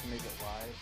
to make it live.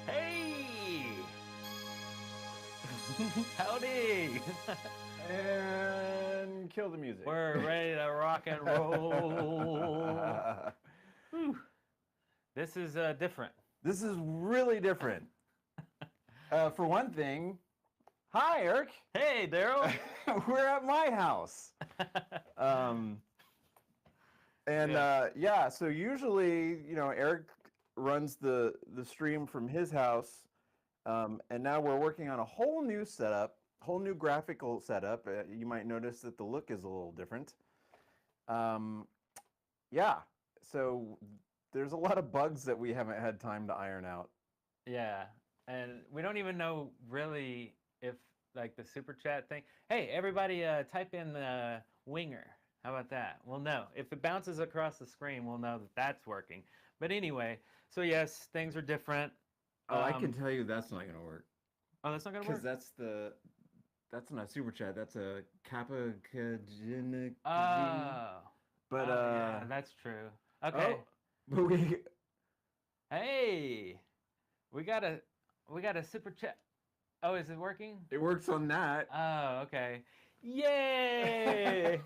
Hey! Howdy! And kill the music. We're ready to rock and roll. Whew. This is different. This is really different. For one thing, hi, Eric. Hey, Darrell. We're at my house. So usually, Eric runs the stream from his house, and now we're working on a whole new setup, whole new graphical setup. You might notice that the look is a little different. So there's a lot of bugs that we haven't had time to iron out. Yeah, and we don't even know really if like the super chat thing. Hey, everybody, type in winger. How about that? We'll know. If it bounces across the screen, we'll know that that's working. But anyway, so yes, things are different. Oh, I can tell you that's not going to work. Oh, that's not going to work? Because that's not a super chat. That's a kappa. Oh. But yeah, that's true. Okay. But Hey, we got a super chat. Oh, is it working? It works on that. Oh, okay. Yay!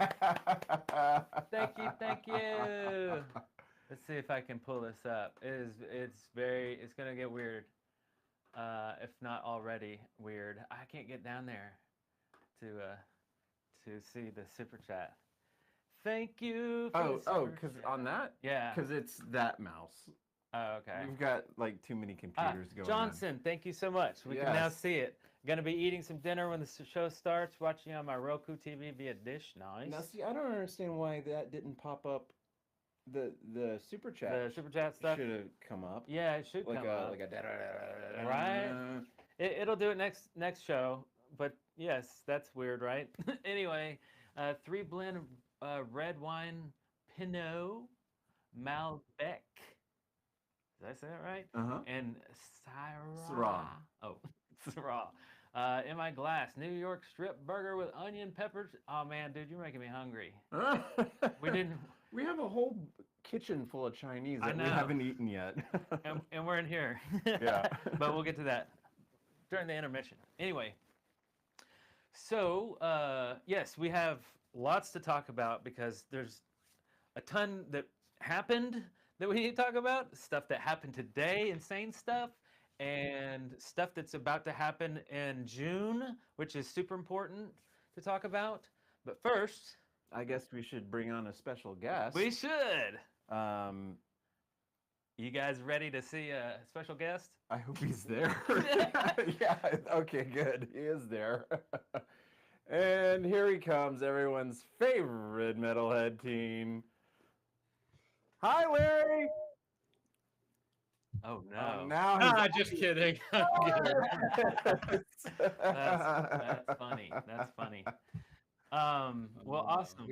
Thank you. Let's see if I can pull this up. It's gonna get weird. If not already weird. I can't get down there to see the super chat. Thank you. Because on that? Yeah. Because it's that mouse. Oh, okay. We've got like too many computers going Johnson, thank you so much. We can now see it. Gonna be eating some dinner when the show starts, watching on my Roku TV via Dish. Nice. Now, see, I don't understand why that didn't pop up. The super chat. The super chat stuff should have come up. Yeah, it should come up. Like a right. It'll do it next show. But yes, that's weird, right? Anyway, 3 blend red wine Pinot Malbec. Did I say that right? Uh-huh. And Syrah. Syrah. Oh, Syrah. In my glass, New York strip burger with onion peppers. Oh man, dude, you're making me hungry. We didn't. We have a whole kitchen full of Chinese I that we know. haven't eaten yet. And we're in here. Yeah. But we'll get to that during the intermission. Anyway, so yes, we have lots to talk about because there's a ton that happened that we need to talk about. Stuff that happened today, insane stuff, and stuff that's about to happen in June, which is super important to talk about. But first, I guess we should bring on a special guest. we should. Um, You guys ready to see a special guest? I hope he's there. Yeah, okay, good. He is there. And here he comes, everyone's favorite metalhead teen. Hi, Larry. Oh no. Now Just kidding. I'm kidding. That's funny. That's funny. Well, awesome.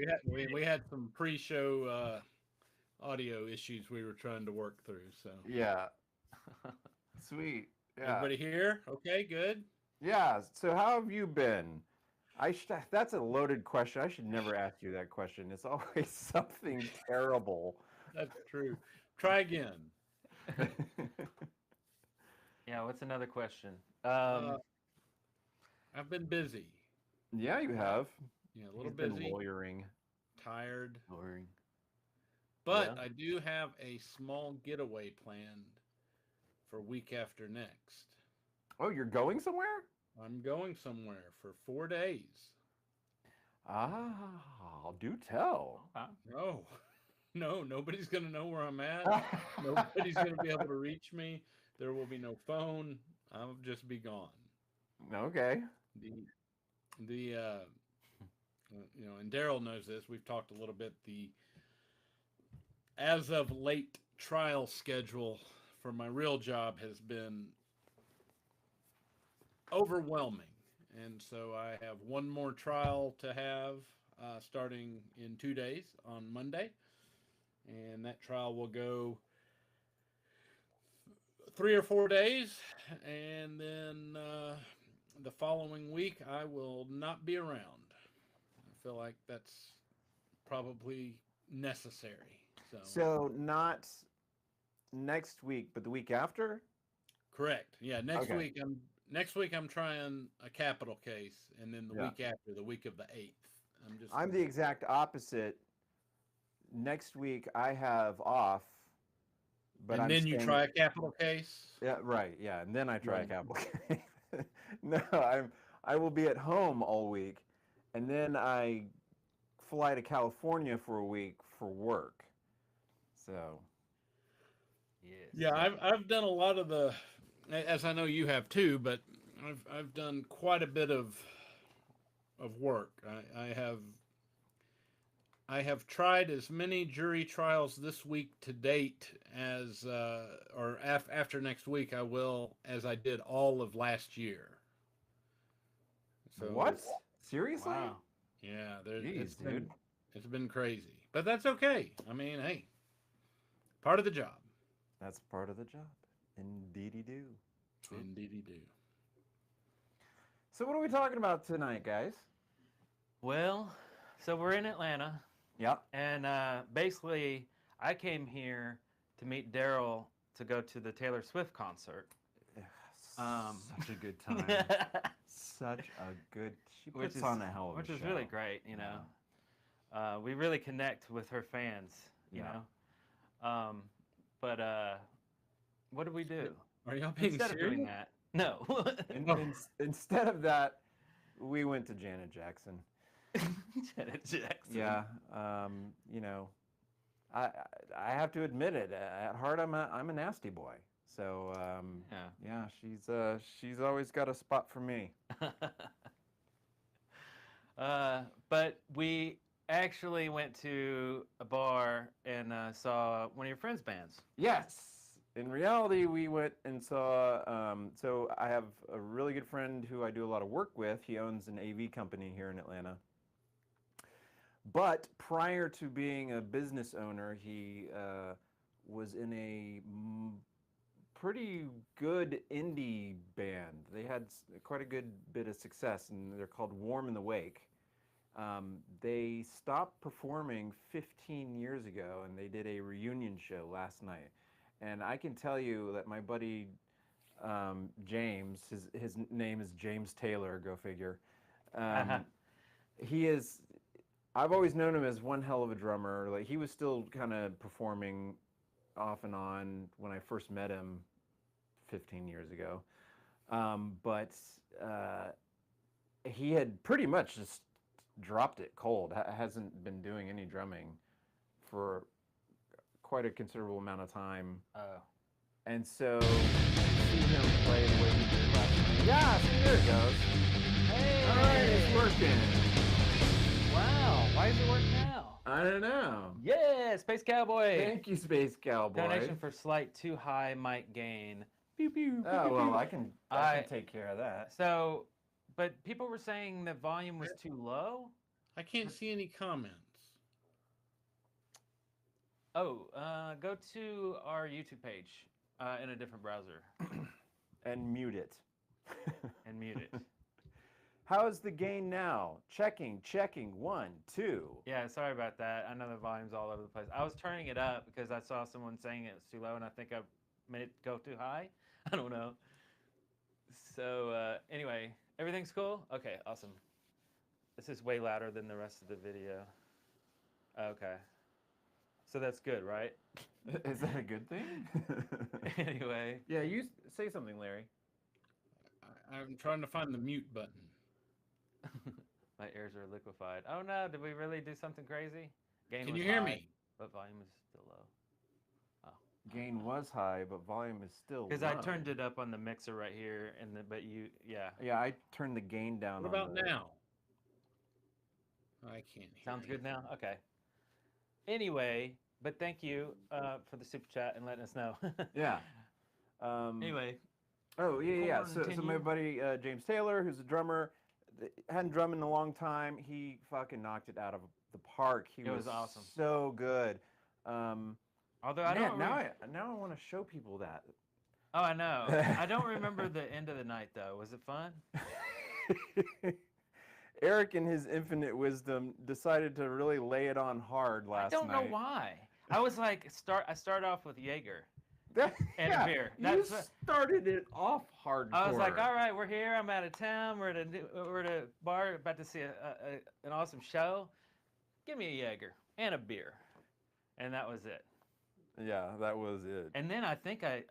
We had some pre-show audio issues we were trying to work through. So Yeah. Sweet. Yeah. everybody here? Okay, good. Yeah. So how have you been? That's a loaded question. I should never ask you that question. It's always something terrible. That's true. Try again. Yeah, what's another question? I've been busy. Yeah, you have. Yeah, a little He's been busy, lawyering. tired, Boring. but Yeah. I do have a small getaway planned for week after next. Oh, you're going somewhere? I'm going somewhere for 4 days. Ah, do tell. No, no, nobody's gonna know where I'm at. Nobody's gonna be able to reach me. There will be no phone. I'll just be gone. Okay. The and Darrell knows this. We've talked a little bit. The as of late trial schedule for my real job has been overwhelming, and so I have one more trial to have starting in 2 days on Monday, and that trial will go 3 or 4 days, and then the following week I will not be around. I feel like that's probably necessary. So not next week, but the week after? Correct. Yeah, next Okay. week I'm trying a capital case, and then the Yeah. week after, the week of the 8th. I'm the exact opposite. Next week I have off, but and I'm then you staying- try a capital case. Yeah, right. Yeah, and then I try a Right. capital case. No, I will be at home all week, and then I fly to California for a week for work. So Yes. Yeah, I've done a lot of the, as I know you have too, but I've done quite a bit of work. I have tried as many jury trials this week to date as after next week I will as I did all of last year. So what? Seriously? Wow. Yeah, Jeez, dude. it's been crazy, but that's okay. I mean, hey, part of the job. That's part of the job. Indeedy do. Indeedy do. So what are we talking about tonight, guys? Well, so we're in Atlanta, Yep. and basically, I came here to meet Darrell to go to the Taylor Swift concert. Such a good time. Such a good. She Which puts is- on a hell of a Which show. is really great, you know. We really connect with her fans, you Yeah. know. What do we do? Are y'all being Instead of serious? doing that, no. Instead of that, we went to Janet Jackson. Janet Jackson. Yeah. You know, I have to admit it. At heart, I'm a nasty boy. So yeah, she's always got a spot for me. But we actually went to a bar and saw one of your friends' bands. Yes. In reality, we went and saw. So I have a really good friend who I do a lot of work with. He owns an AV company here in Atlanta. But prior to being a business owner, he was in a pretty good indie band. They had quite a good bit of success, and they're called Warm in the Wake. They stopped performing 15 years ago, and they did a reunion show last night. And I can tell you that my buddy James, his name is James Taylor, go figure. He is. I've always known him as one hell of a drummer. Like, he was still kind of performing off and on when I first met him 15 years ago. But he had pretty much just dropped it cold. Hasn't been doing any drumming for quite a considerable amount of time. Oh. And so, see him play the way he did last night. Yeah, see, there it goes. Hey! All right, it's working. Wow, why is it working now? I don't know. Yeah, Space Cowboy. Thank you, Space Cowboy. Donation for slight too high mic gain. Pew, pew, pew, Oh, pew, well, pew. I can take care of that. So, but people were saying the volume was too low. I can't see any comments. Oh, go to our YouTube page in a different browser And mute it. and mute it. How's the gain now? Checking. 1, 2. Yeah, sorry about that. I know the volume's all over the place. I was turning it up because I saw someone saying it was too low, and I think I made it go too high. I don't know. So anyway, everything's cool? Okay, awesome. This is way louder than the rest of the video. Okay. So that's good, right? Is that a good thing? Anyway. Yeah, you say something, Larry. I'm trying to find the mute button. My ears are liquefied. Oh no, did we really do something crazy? Gain Can was you hear high, me? but volume is still low. Gain was high, but volume is still low. Because I turned it up on the mixer right here, but yeah. Yeah, I turned the gain down. What about now? I can't hear. Sounds you. good now? Okay. Anyway, but thank you for the super chat and letting us know. Yeah. Anyway. Oh, yeah. So my Continue. buddy James Taylor, who's a drummer, hadn't drummed in a long time. He fucking knocked it out of the park. He It was awesome. So good. Although I don't now I want to show people that. Oh, I know. I don't remember the end of the night though. Was it fun? Eric, in his infinite wisdom, decided to really lay it on hard last night. I don't know why. I was like, I start off with Jaeger. And a beer. You started it off hardcore. I was like, all right, we're here. I'm out of town. We're at a bar, about to see an awesome show. Give me a Jaeger and a beer, and that was it. Yeah, that was it. And then I think I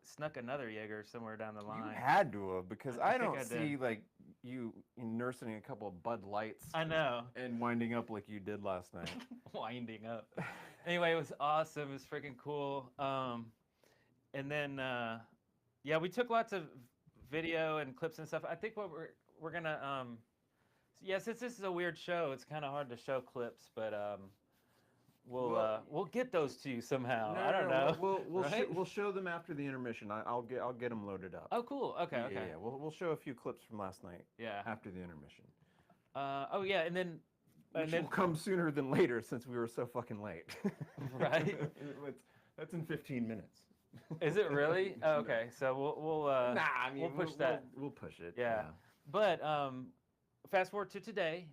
snuck another Jaeger somewhere down the line. You had to have, because I I think don't I see did. like you nursing a couple of Bud Lights I know. and winding up like you did last night. Winding up. Anyway, it was awesome. It was freaking cool. And then, yeah, we took lots of video and clips and stuff. I think what we're gonna, yeah, since this is a weird show, it's kind of hard to show clips, but we'll get those to you somehow. I don't know. We'll show them after the intermission. I'll get them loaded up. Oh, cool. Okay, okay. Yeah. We'll show a few clips from last night Yeah. after the intermission. Oh, yeah, and then, Which will come sooner than later since we were so fucking late. Right. That's in 15 minutes. Is it really? Oh, okay, so we'll I mean, we'll push that. We'll push it. Yeah. But fast forward to today,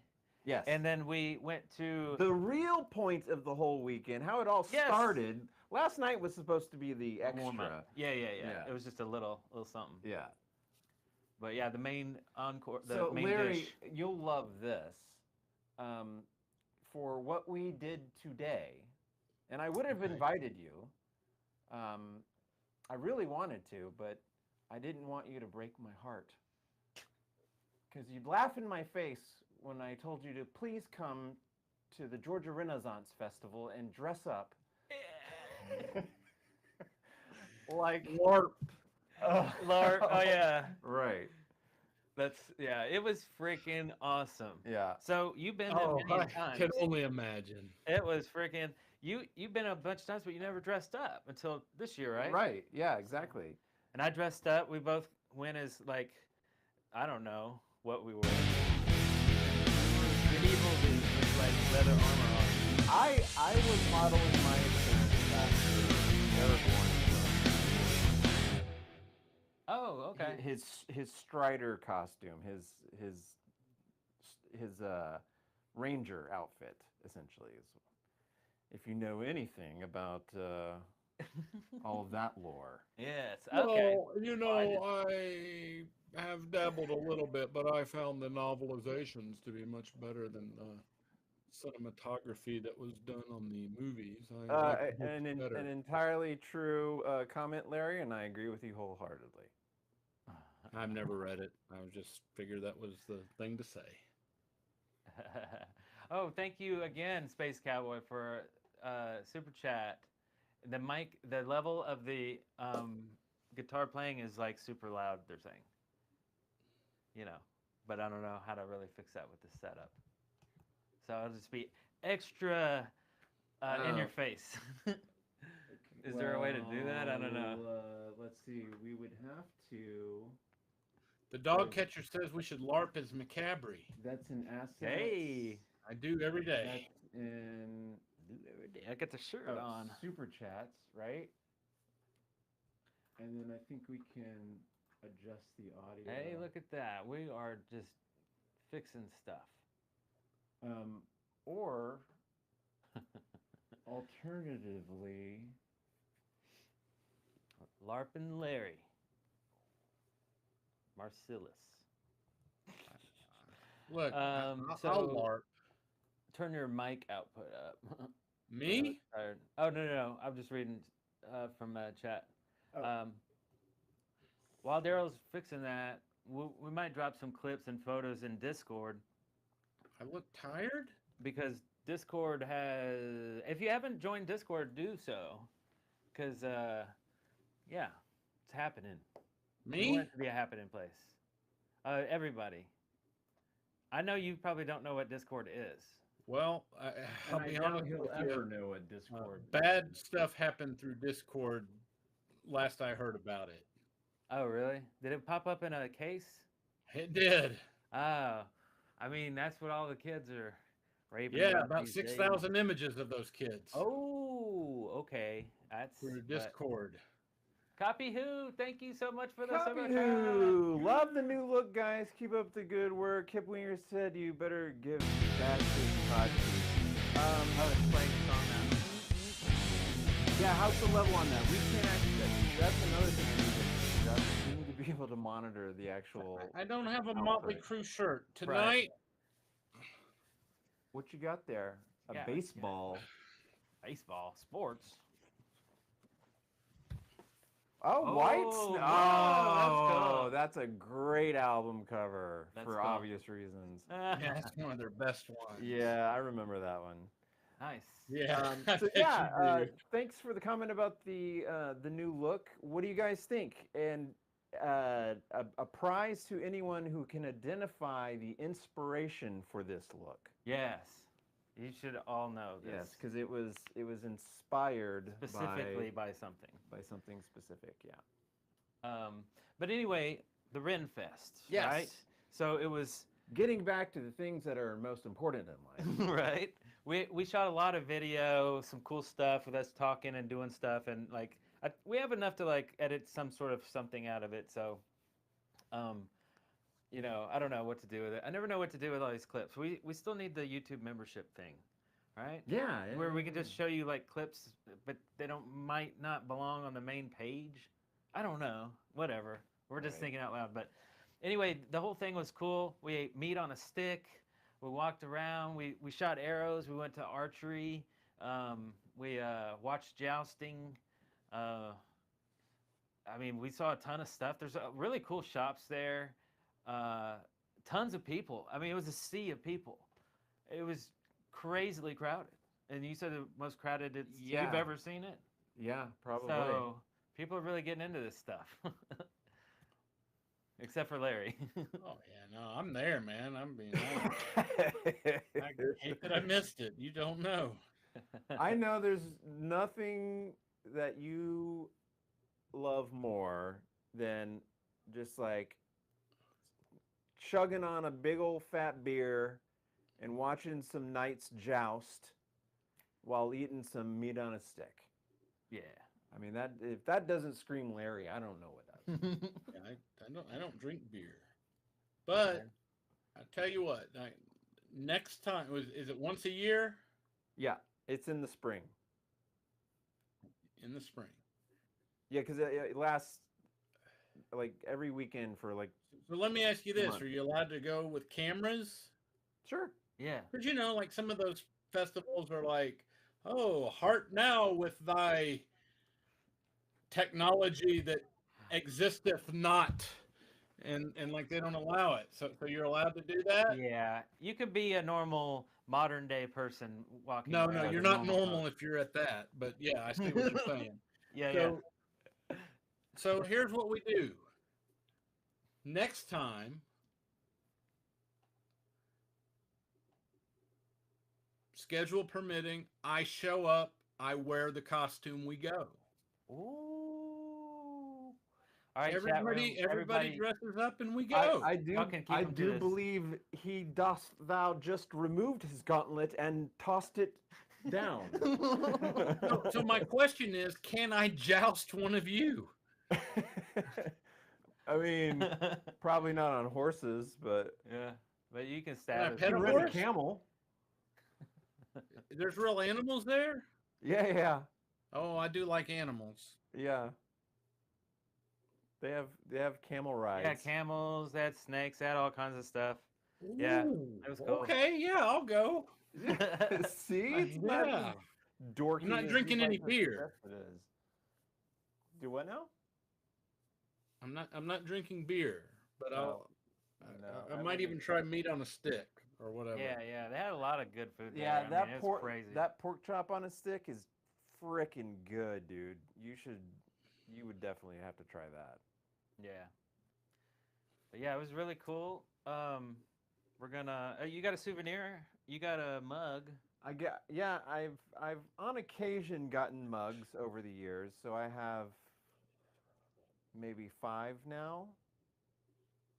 Yes. and then we went to the real point of the whole weekend, how it all Yes. started. Last night was supposed to be the extra. Yeah. Yeah. It was just a little something. Yeah. But yeah, the main encore, the So main Larry, dish. you'll love this. For what we did today, and I would have Okay. invited you. I really wanted to, but I didn't want you to break my heart. Because you'd laugh in my face when I told you to please come to the Georgia Renaissance Festival and dress up like LARP. Lord, oh yeah, Right. yeah. It was freaking awesome. Yeah. So you've been there Oh, many I times. can only imagine. It was freaking. You've been a bunch of times, but you never dressed up until this year, right? Right. Yeah, exactly. And I dressed up. We both went as like, I don't know what we were. Medieval dudes with like leather armor on. I was modeling my appearance after Eric wanted Okay. his Strider costume, his ranger outfit, essentially. Is if you know anything about all of that lore. Yes. Okay. Well, Well, I have dabbled a little bit, but I found the novelizations to be much better than the cinematography that was done on the movies. I like the books better. An entirely true comment, Larry, and I agree with you wholeheartedly. I've never read it. I just figured that was the thing to say. Oh, thank you again, Space Cowboy, for super chat. The level of the guitar playing is like super loud. They're saying, but I don't know how to really fix that with the setup. So I'll just be extra in your face. Is there a way to do that? I don't know. Let's see. We would have to. The dog catcher says we should LARP as Macabre. That's an asset. Hey, I do every day. That's in I got the shirt on. super chats, right? And then I think we can adjust the audio. Hey, look at that. We are just fixing stuff. Or alternatively, LARPin' Larry. Marcellus. Look, I'll so LARP. turn your mic output up. Me? Tired. Oh, no. I'm just reading from chat. Oh. While Darrell's fixing that, we might drop some clips and photos in Discord. I look tired? Because Discord has... If you haven't joined Discord, do so. Because, yeah, it's happening. We Me? want it to be a happening place. Everybody. I know you probably don't know what Discord is. Well, I'll be honest he'll with ever you. know what Discord. Bad stuff happened through Discord last I heard about it. Oh, really? Did it pop up in a case? It did. Oh, I mean, that's what all the kids are raving Yeah, about. about these days. 6,000 images of those kids. Oh, okay. That's Through Discord. Copy who? Thank you so much for the Copy super who? Love the new look, guys. Keep up the good work. Kip Winger said you better give that to Todd. Oh, it's playing a song now. Yeah, how's the level on that? We can't actually. That's another thing we need to adjust. We need to be able to monitor the actual. I don't have a output. Motley Crue shirt tonight. Right. What you got there? A Yeah, baseball. Baseball, sports. Oh, White Snake. wow, That's a great album cover That's for cool. obvious reasons. Yeah, that's one of their best ones. Yeah, I remember that one. Nice. Yeah. So I bet yeah, you do. thanks for the comment about the new look. What do you guys think? And a prize to anyone who can identify the inspiration for this look. Yes. You should all know this. Yes, because it was inspired Specifically by something. by something specific. Yeah. But anyway, the Ren Fest. Yes. Right? So it was Getting back to the things that are most important in life. right. We shot a lot of video, some cool stuff with us talking and doing stuff, and like we have enough to like edit some sort of something out of it. So, I don't know what to do with it. I never know what to do with all these clips. We still need the YouTube membership thing, right? Yeah. Where we can just show you like clips, but they might not belong on the main page. I don't know. Whatever. We're just Right. thinking out loud. But anyway, the whole thing was cool. We ate meat on a stick. We walked around. We shot arrows. We went to archery. We watched jousting. We saw a ton of stuff. There's really cool shops there. Tons of people. It was a sea of people. It was crazily crowded. And you said the most crowded you've Yeah. ever seen it? Yeah, probably. So people are really getting into this stuff. Except for Larry. Oh yeah, no, I'm there, man. I'm being honest. I hate that I missed it. You don't know. I know there's nothing that you love more than just like chugging on a big old fat beer and watching some knights joust while eating some meat on a stick. Yeah. That if that doesn't scream Larry, I don't know what does. Yeah, I don't drink beer, but Okay. I tell you what, next time is it once a year Yeah, it's in the spring. in the spring? Yeah, because it lasts like every weekend for like So let me ask you 2 this: Are months. you allowed to go with cameras? Sure. Yeah. Because like some of those festivals are like, oh, heart now with thy technology that existeth not, and like they don't allow it. So you're allowed to do that? Yeah. You could be a normal modern day person walking No, no, around you're in not normal normal clothes. if you're at that. But yeah, I see what you're saying. Yeah, yeah. So so here's what we do. Next time, schedule permitting, I show up, I wear the costume, we go. Ooh. All right, chat room. Everybody Everybody, dresses up and we I, go. I y'all do can keep I them to do this. believe he dost thou just removed his gauntlet and tossed it down. So my question is, can I joust one of you? I mean, probably not on horses, but Yeah. But you can Can stab I us. pet you a can rent a horse? camel. There's real animals there? Yeah, yeah, Oh, I do like animals. yeah. They have camel Yeah, rides. camels, they had snakes, they had all kinds of stuff. Yeah, Ooh, it was cool. okay, yeah, I'll go. See, it's not as Yeah. dorky I'm not as drinking you'd any like to beer. suggest it is. Do what now? I'm not drinking beer, but No, no. I I might wouldn't even try expect meat on a stick or whatever. Yeah, yeah, they had a lot of good food there. Yeah, I mean, it was crazy. that pork chop on a stick is freaking good, dude. You would definitely have to try that. Yeah. But yeah, it was really cool. We're gonna. You got a souvenir? You got a mug? Yeah, I've on occasion gotten mugs over the years, so I have maybe 5 now.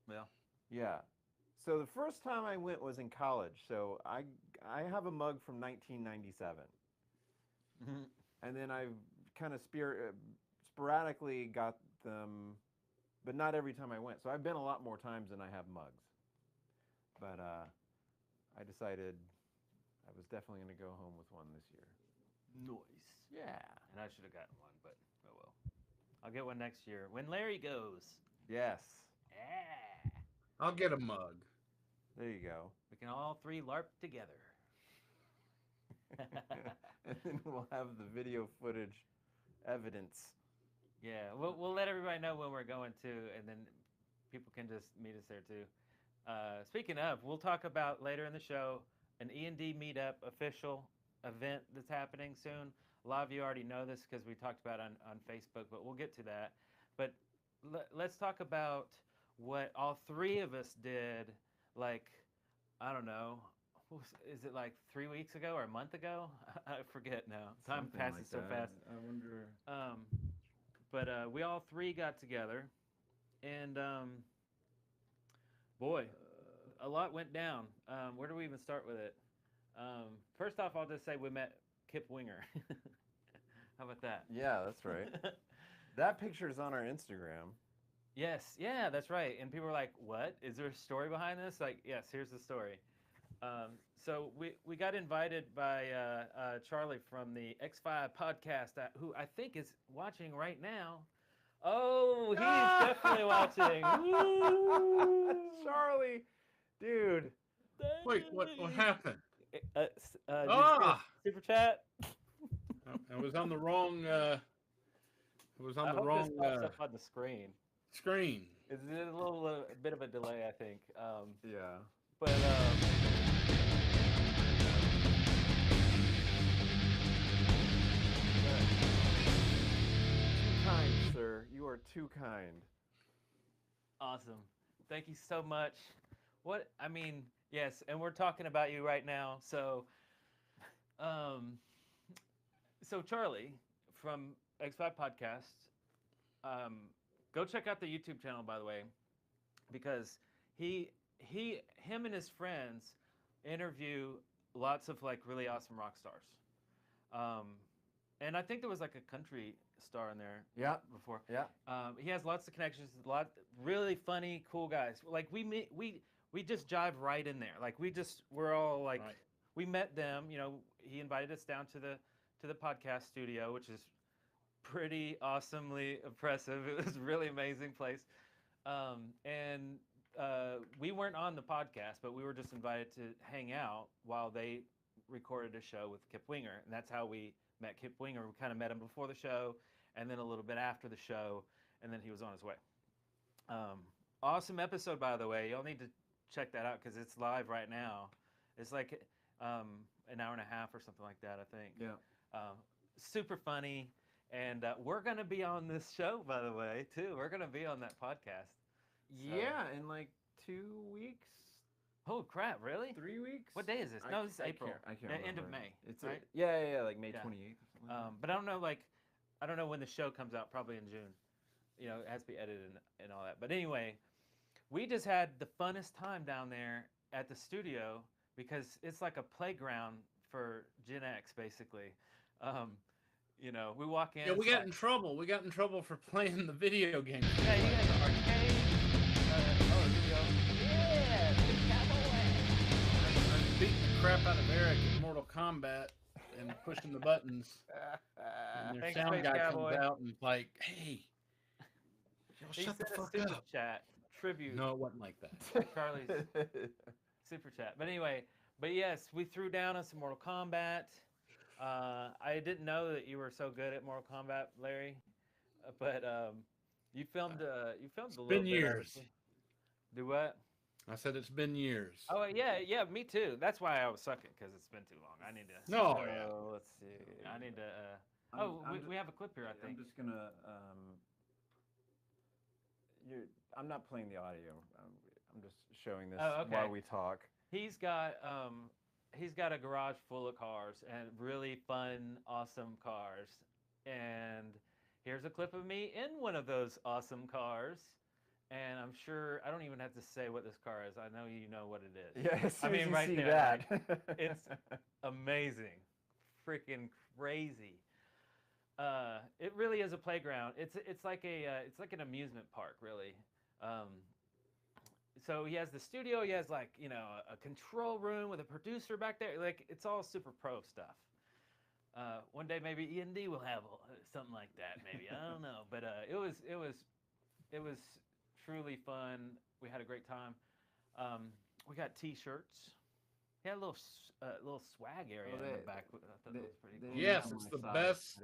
Well, Yeah. So the first time I went was in college. So I have a mug from 1997. And then I've kind of sporadically got them, but not every time I went. So I've been a lot more times than I have mugs. But I decided I was definitely going to go home with one this year. nice. Yeah. And I should have gotten one, but oh well. I'll get one next year when Larry goes. Yes. Yeah. I'll get a mug. There you go. We can all 3 LARP together. And then we'll have the video footage evidence. Yeah, we'll let everybody know when we're going to, and then people can just meet us there too. Speaking of, we'll talk about later in the show an E&D meetup official event that's happening soon. A lot of you already know this because we talked about it on Facebook, but we'll get to that. But let's talk about what all 3 of us did, like, I don't know, is it like 3 weeks ago or a month ago? I forget now. Time Something passes like so that. fast. I wonder. But we all 3 got together, and boy, a lot went down. Where do we even start with it? First off, I'll just say we met Kip Winger. How about that? Yeah, that's right. That picture is on our Instagram. Yes, yeah, that's right. And people were like, "What? Is there a story behind this?" Like, yes, here's the story. So we got invited by Charlie from the X5 podcast, who I think is watching right now. Oh, he's definitely watching. Woo! Charlie, dude. Wait, what happened? Did you see Ah, a super chat? I was on the wrong. I was on I the hope wrong this pops up on the screen. screen. It's a little bit of a delay, I think. Yeah. But Too kind, sir. You are too kind. awesome. Thank you so much. What I mean, yes, and we're talking about you right now. Um, so Charlie from X5 Podcast, go check out the YouTube channel, by the way, because him and his friends interview lots of like really awesome rock stars. And I think there was like a country star in there. Yeah. Before. Yeah. He has lots of connections. Really funny, cool guys. Like we just jive right in there. Like we're all like Right. we met them. You know, he invited us down to the podcast studio, which is pretty awesomely impressive. It was a really amazing place. And we weren't on the podcast, but we were just invited to hang out while they recorded a show with Kip Winger, and that's how we met Kip Winger. We kind of met him before the show, and then a little bit after the show, and then he was on his way. Awesome episode, by the way. Y'all need to check that out because it's live right now. It's like an hour and a half or something like that, I think. Yeah. Super funny. And we're going to be on this show, by the way, too. We're going to be on that podcast. Yeah, in like 2 weeks. Oh, crap, really? 3 weeks. What day is this? No, this is April. I can't remember. End of May. It's right? yeah, like May Yeah. 28th or something. Like But I don't know, I don't know when the show comes out, probably in June. You know, it has to be edited and all that. But anyway, we just had the funnest time down there at the studio because it's like a playground for Gen X, basically. You know, we walk in. Yeah, we it's got like- in trouble. We got in trouble for playing the video game. Yeah, you got the arcade. Video. Yeah, big cowboy. I beat the crap out of Eric in Mortal Kombat and pushing the buttons. And their Thanks, sound Space guy Cowboy. comes out and is like, "Hey, y'all He shut the sent a fuck super up." chat tribute. No, it wasn't like that. Charlie's super chat. But anyway, yes, we threw down on some Mortal Kombat. I didn't know that you were so good at Mortal Kombat, Larry. But you filmed a little been bit. years. Obviously. Do what? I said it's been years. Oh yeah, me too. That's why I was sucking because it's been too long. I need to. No, So, yeah. let's see. I need to. I'm We have a clip here, I think. I'm just gonna. I'm not playing the audio. I'm just showing this Oh, okay. while we talk. He's got a garage full of cars and really fun, awesome cars. And here's a clip of me in one of those awesome cars. And I'm sure I don't even have to say what this car is. I know you know what it is. Yeah, as soon I mean, as you right see there, that. It's amazing, freaking crazy. It really is a playground. It's like an amusement park, really. So he has the studio. He has a control room with a producer back there. Like it's all super pro stuff. One day maybe E&D will have something like that. Maybe I don't know. But it was truly fun. We had a great time. We got T-shirts. He had a little swag area in the back. I thought that was pretty cool. Yes, it's the best.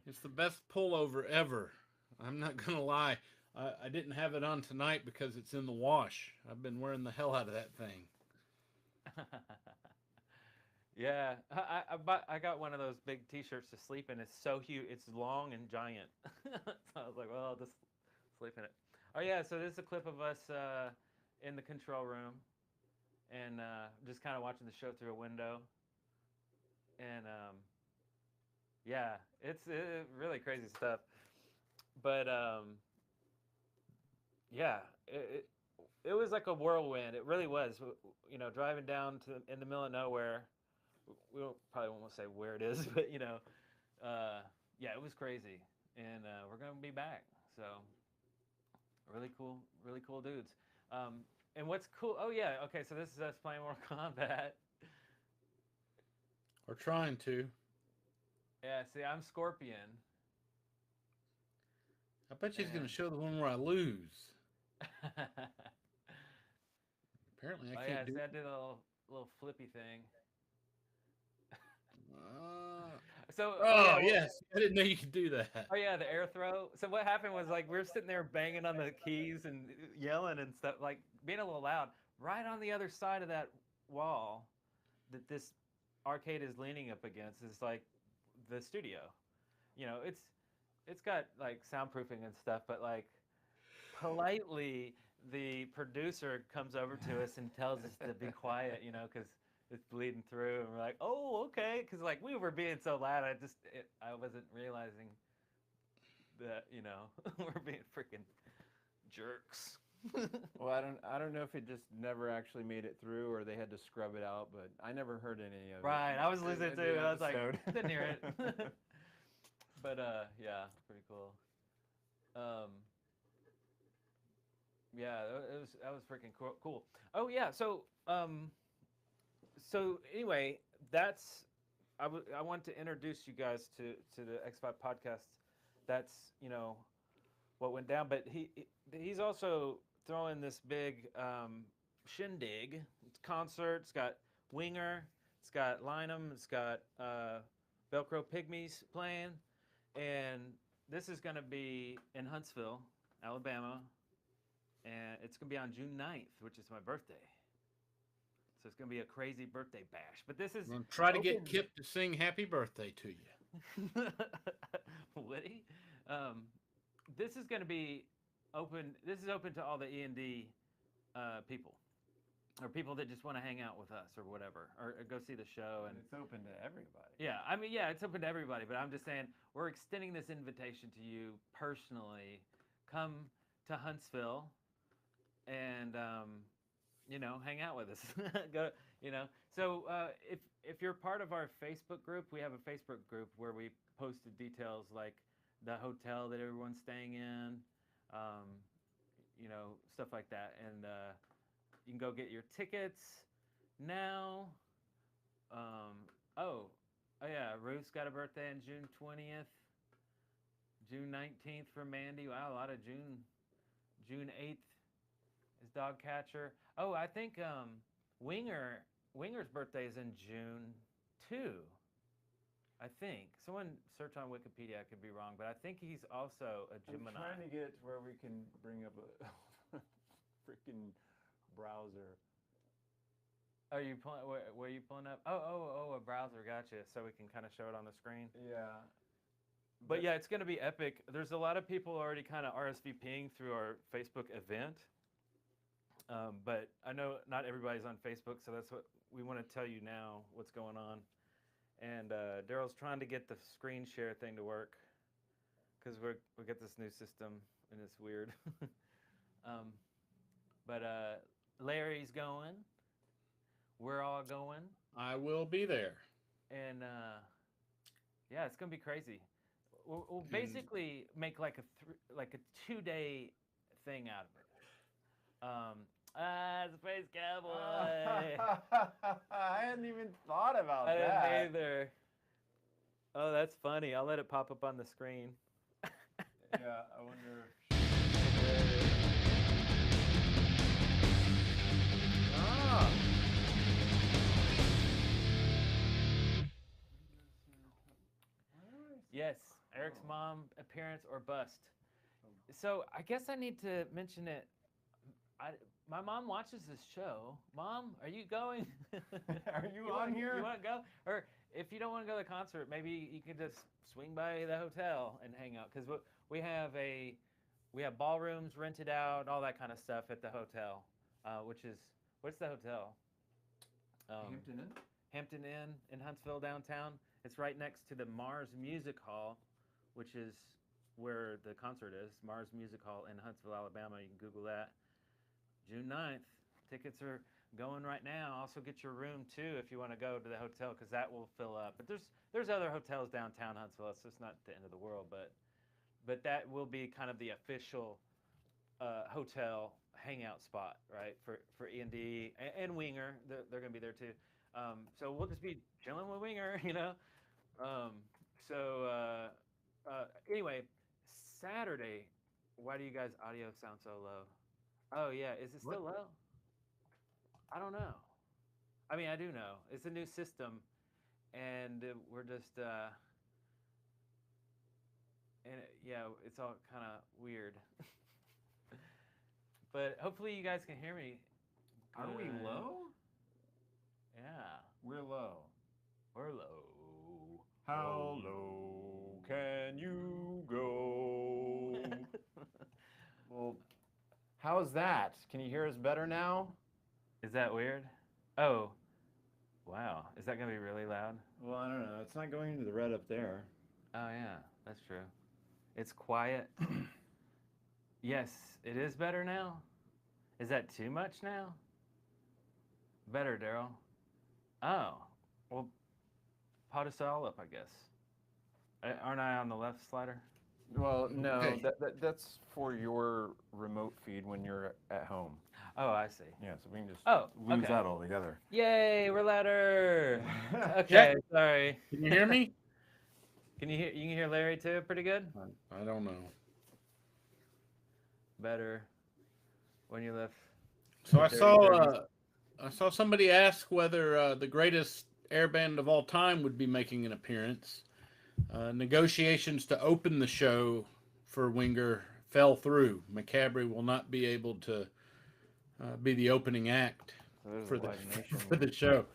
It's the best pullover ever. I'm not gonna lie. I didn't have it on tonight because it's in the wash. I've been wearing the hell out of that thing. Yeah, I got one of those big T-shirts to sleep in. It's so huge. It's long and giant. So I was like, well, I'll just sleep in it. Oh yeah, so this is a clip of us in the control room and just kind of watching the show through a window. And yeah, it's really crazy stuff. But yeah, it was like a whirlwind. It really was. You know, driving down in the middle of nowhere. We probably won't say where it is, but yeah, it was crazy. And we're gonna be back. So really cool dudes. And what's cool? Oh yeah, okay. So this is us playing Mortal Kombat. Or trying to. Yeah. See, I'm Scorpion. I bet you he's Man. gonna show the one where I lose. Apparently, I Oh yeah, can't do. see, I did a little flippy thing. So Oh yeah, yes, I didn't know you could do that. Oh yeah, the air throw. So what happened was we were sitting there banging on the keys and yelling and stuff, like being a little loud. Right on the other side of that wall that this arcade is leaning up against is like the studio. You know, it's got like soundproofing and stuff, but like politely the producer comes over to us and tells us to be quiet, you know, because it's bleeding through, and we're like, oh, okay, because like we were being so loud, I wasn't realizing that, you know, we're being freaking jerks. Well, I don't know if it just never actually made it through or they had to scrub it out, but I never heard any of it. Right, I was listening in to the it, I was like, episode. didn't hear it. But yeah, pretty cool. Um, yeah, that was freaking cool. Oh yeah, so anyway, that's I want to introduce you guys to the X5 podcast. That's what went down, but he's also throwing this big shindig. It's concert. It's got Winger. It's got Lynam. It's got Velcro Pygmies playing, and this is going to be in Huntsville, Alabama, and it's going to be on June 9th, which is my birthday. So it's going to be a crazy birthday bash. But this is I'm gonna try to get open- Kip to sing "Happy Birthday" to you. Woody. This is going to be open. This is open to all the E&D people, or people that just want to hang out with us, or whatever, or go see the show. And it's open to everybody. yeah, I mean, yeah, it's open to everybody. But I'm just saying, we're extending this invitation to you personally. Come to Huntsville, and hang out with us. Go, So if you're part of our Facebook group, we have a Facebook group where we posted details like the hotel that everyone's staying in, stuff like that, and you can go get your tickets now. Oh yeah, Ruth's got a birthday on June 20th, June 19th for Mandy. Wow, a lot of June 8th is Dogcatcher. Oh, I think Winger's birthday is in June too. I think someone search on Wikipedia. I could be wrong, but I think he's also a Gemini. I'm trying to get it to where we can bring up a freaking browser. Are you pulling? Where are you pulling up? Oh, a browser. Gotcha. So we can kind of show it on the screen. Yeah. But yeah, it's going to be epic. There's a lot of people already kind of RSVPing through our Facebook event. But I know not everybody's on Facebook, so that's what we want to tell you now, what's going on. And Darrell's trying to get the screen share thing to work because we got this new system and it's weird. But Larry's going. We're all going. I will be there. And yeah, it's gonna be crazy. We'll basically make like a 2-day thing out of it. Space Cowboy. I hadn't even thought about I that. didn't either. Oh, that's funny. I'll let it pop up on the screen. Yeah, I wonder. Ah. Yes, Eric's mom appearance or bust. So I guess I need to mention it. My mom watches this show. Mom, are you going? Are you on here? You want to go? Or if you don't want to go to the concert, maybe you can just swing by the hotel and hang out because we have ballrooms rented out, all that kind of stuff at the hotel. What's the hotel? Hampton Inn. Hampton Inn in Huntsville downtown. It's right next to the Mars Music Hall, which is where the concert is. Mars Music Hall in Huntsville, Alabama. You can Google that. June 9th. Tickets are going right now. Also get your room too if you want to go to the hotel because that will fill up. But there's other hotels downtown Huntsville. It's just not the end of the world, but that will be kind of the official hotel hangout spot, right? For E&D and Winger. They're going to be there too. So we'll just be chilling with Winger, Anyway, Saturday. Why do you guys audio sound so low? Oh yeah, is it still low? I don't know. I mean, I do know. It's a new system, and we're just yeah, it's all kind of weird. But hopefully you guys can hear me. Are we low? Yeah, We're low. we're low. How low can you go? Well, how's that? Can you hear us better now? Is that weird? Oh, wow. Is that gonna be really loud? Well, I don't know. It's not going into the red up there. Oh yeah, that's true. It's quiet. Yes, it is better now. Is that too much now? Better, Darrell. Oh, well, pot us all up, I guess. Aren't I on the left slider? Well, no, Okay. that's for your remote feed when you're at home. Oh, I see. Yeah, so we can just Oh, lose okay. that altogether. Yay, we're louder. Okay, Check. sorry. Can you hear me? Can you hear? You can hear Larry too. Pretty good. I don't know. Better when you left. So Dirty. I saw somebody ask whether the greatest air band of all time would be making an appearance. Negotiations to open the show for Winger fell through. McCabre will not be able to be the opening act So there's for a the Live Nation. for the show,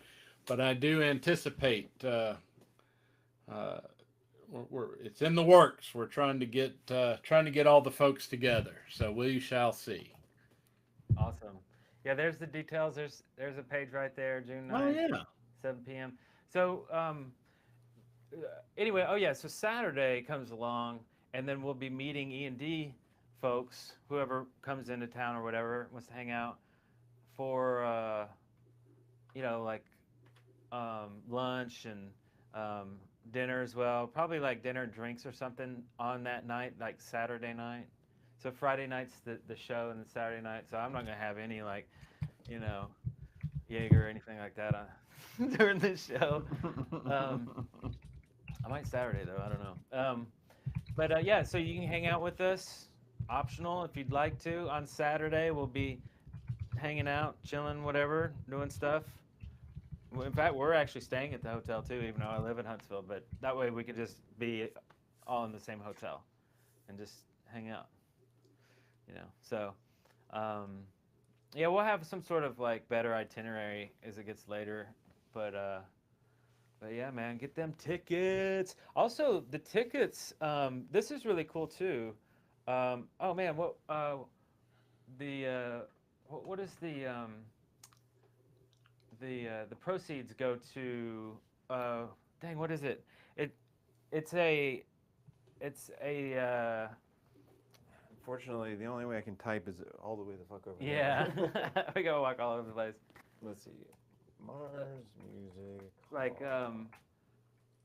but I do anticipate it's in the works. We're trying to get all the folks together, so we shall see. Awesome. Yeah, there's the details. There's a page right there, June 9th, Oh yeah, 7 p.m. So anyway, oh yeah, so Saturday comes along, and then we'll be meeting E&D folks, whoever comes into town or whatever wants to hang out for like lunch and dinner as well. Probably like dinner, drinks or something on that night, like Saturday night. So Friday night's the show, and then Saturday night. So I'm not gonna have any like, you know, Jaeger or anything like that on during the show. I might Saturday though. I don't know. But yeah, so you can hang out with us. Optional if you'd like to. On Saturday we'll be hanging out, chilling, whatever, doing stuff. In fact, we're actually staying at the hotel too, even though I live in Huntsville. But that way we could just be all in the same hotel and just hang out. So yeah, we'll have some sort of like better itinerary as it gets later. But yeah, man, get them tickets. Also, the tickets. This is really cool too. Oh man, what is the proceeds go to? Dang, what is it? It it's a it's a Unfortunately, the only way I can type is all the way the fuck over yeah. there. We gotta walk all over the place. Let's see. Mars Music. Like Hall.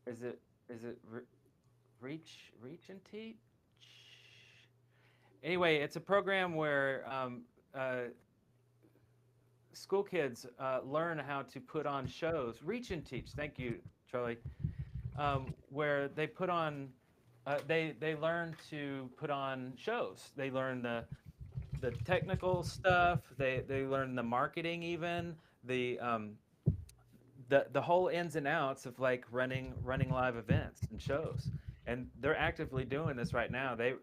is it reach and teach? Anyway, it's a program where school kids learn how to put on shows. Reach and teach. Thank you, Charlie. Where they put on, they learn to put on shows. They learn the technical stuff. They learn the marketing, even the whole ins and outs of like running live events and shows. And they're actively doing this right now. They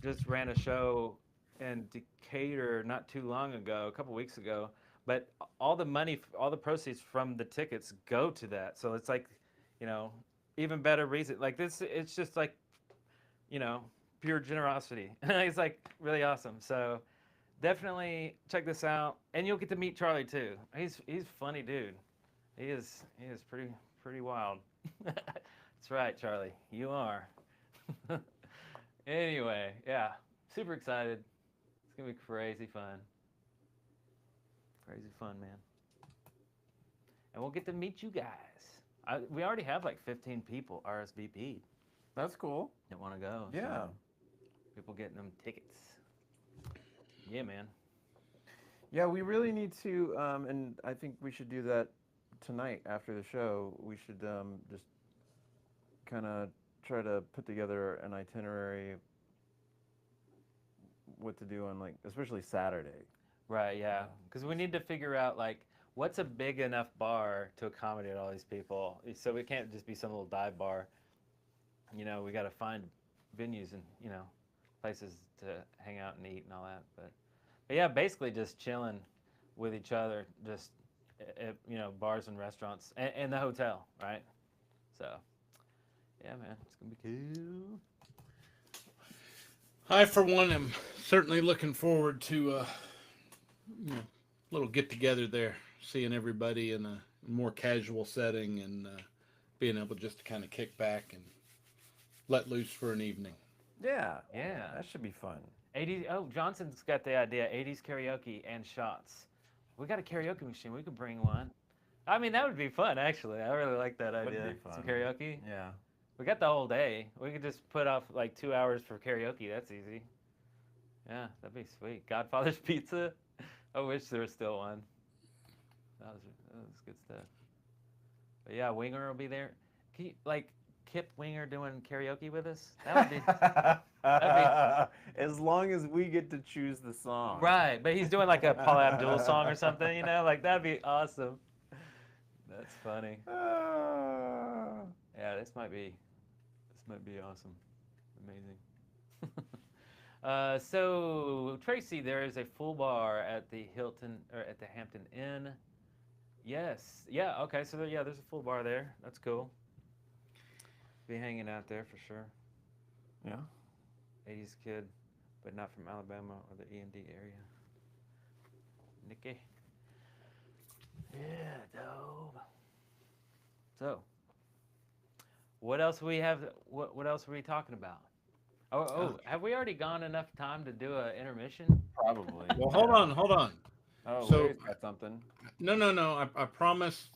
just ran a show in Decatur not too long ago, a couple weeks ago. But all the money, all the proceeds from the tickets go to that. So it's like, even better reason. Like this, it's just like, pure generosity. It's like really awesome. So definitely check this out, and you'll get to meet Charlie too. He's funny dude. He is pretty wild. That's right, Charlie. You are. Anyway, yeah, super excited. It's gonna be crazy fun. Crazy fun, man. And we'll get to meet you guys. We already have like 15 people RSVP'd That's cool. that want to go. Yeah. So people getting them tickets. Yeah, man. Yeah, we really need to, and I think we should do that tonight after the show. We should just kind of try to put together an itinerary, what to do on like, especially Saturday. Right, yeah. Because we need to figure out like what's a big enough bar to accommodate all these people. So it can't just be some little dive bar. We got to find venues and places to hang out and eat and all that. But yeah, basically just chilling with each other, just bars and restaurants and the hotel, right? So yeah, man, it's gonna be cool. I for one am certainly looking forward to little get together there, seeing everybody in a more casual setting and being able just to kind of kick back and let loose for an evening. Yeah. Yeah. That should be fun. 80s. Oh, Johnson's got the idea. 80s karaoke and shots. We got a karaoke machine. We could bring one. I mean, that would be fun, actually. I really like that Would idea. be Some fun. karaoke. Yeah. We got the whole day. We could just put off like 2 hours for karaoke. That's easy. Yeah, that'd be sweet. Godfather's Pizza. I wish there was still one. That was good stuff. But yeah, Winger will be there. Can you, like Kip Winger doing karaoke with us? That would be As long as we get to choose the song. right. But he's doing like a Paula Abdul song or something, you know? Like that'd be awesome. That's funny. Yeah, this might be awesome. Amazing. So Tracy, there is a full bar at the Hilton or at the Hampton Inn. Yes. Yeah. Okay. So yeah, there's a full bar there. That's cool. Be hanging out there for sure. Yeah. 80s kid, but not from Alabama or the E&D area. Nikki. Yeah, dope. So, what else we have? What else are we talking about? Oh, have we already gone enough time to do an intermission? Probably. Well, hold on. Oh, So- Larry's got something. No. I promised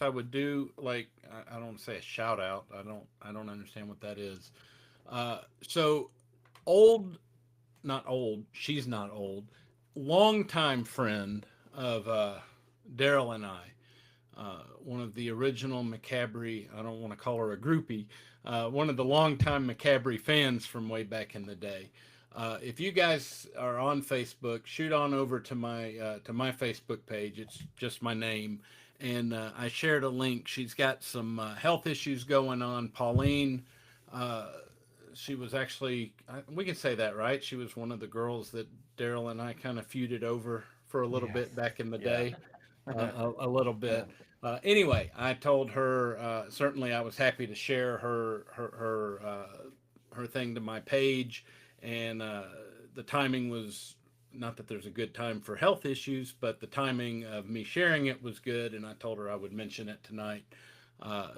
I would do like I don't say a shout out. I don't understand what that is. So not old. She's not old. Longtime friend of Darrell and I. One of the original Macabre. I don't want to call her a groupie. One of the longtime Macabre fans from way back in the day. If you guys are on Facebook, shoot on over to my Facebook page. It's just my name, and I shared a link. She's got some health issues going on. Pauline, she was actually, we can say that, right? She was one of the girls that Darrell and I kind of feuded over for a little bit back in the day, a little bit. Anyway, I told her certainly I was happy to share her thing to my page. And the timing was not that there's a good time for health issues, but the timing of me sharing it was good. And I told her I would mention it tonight.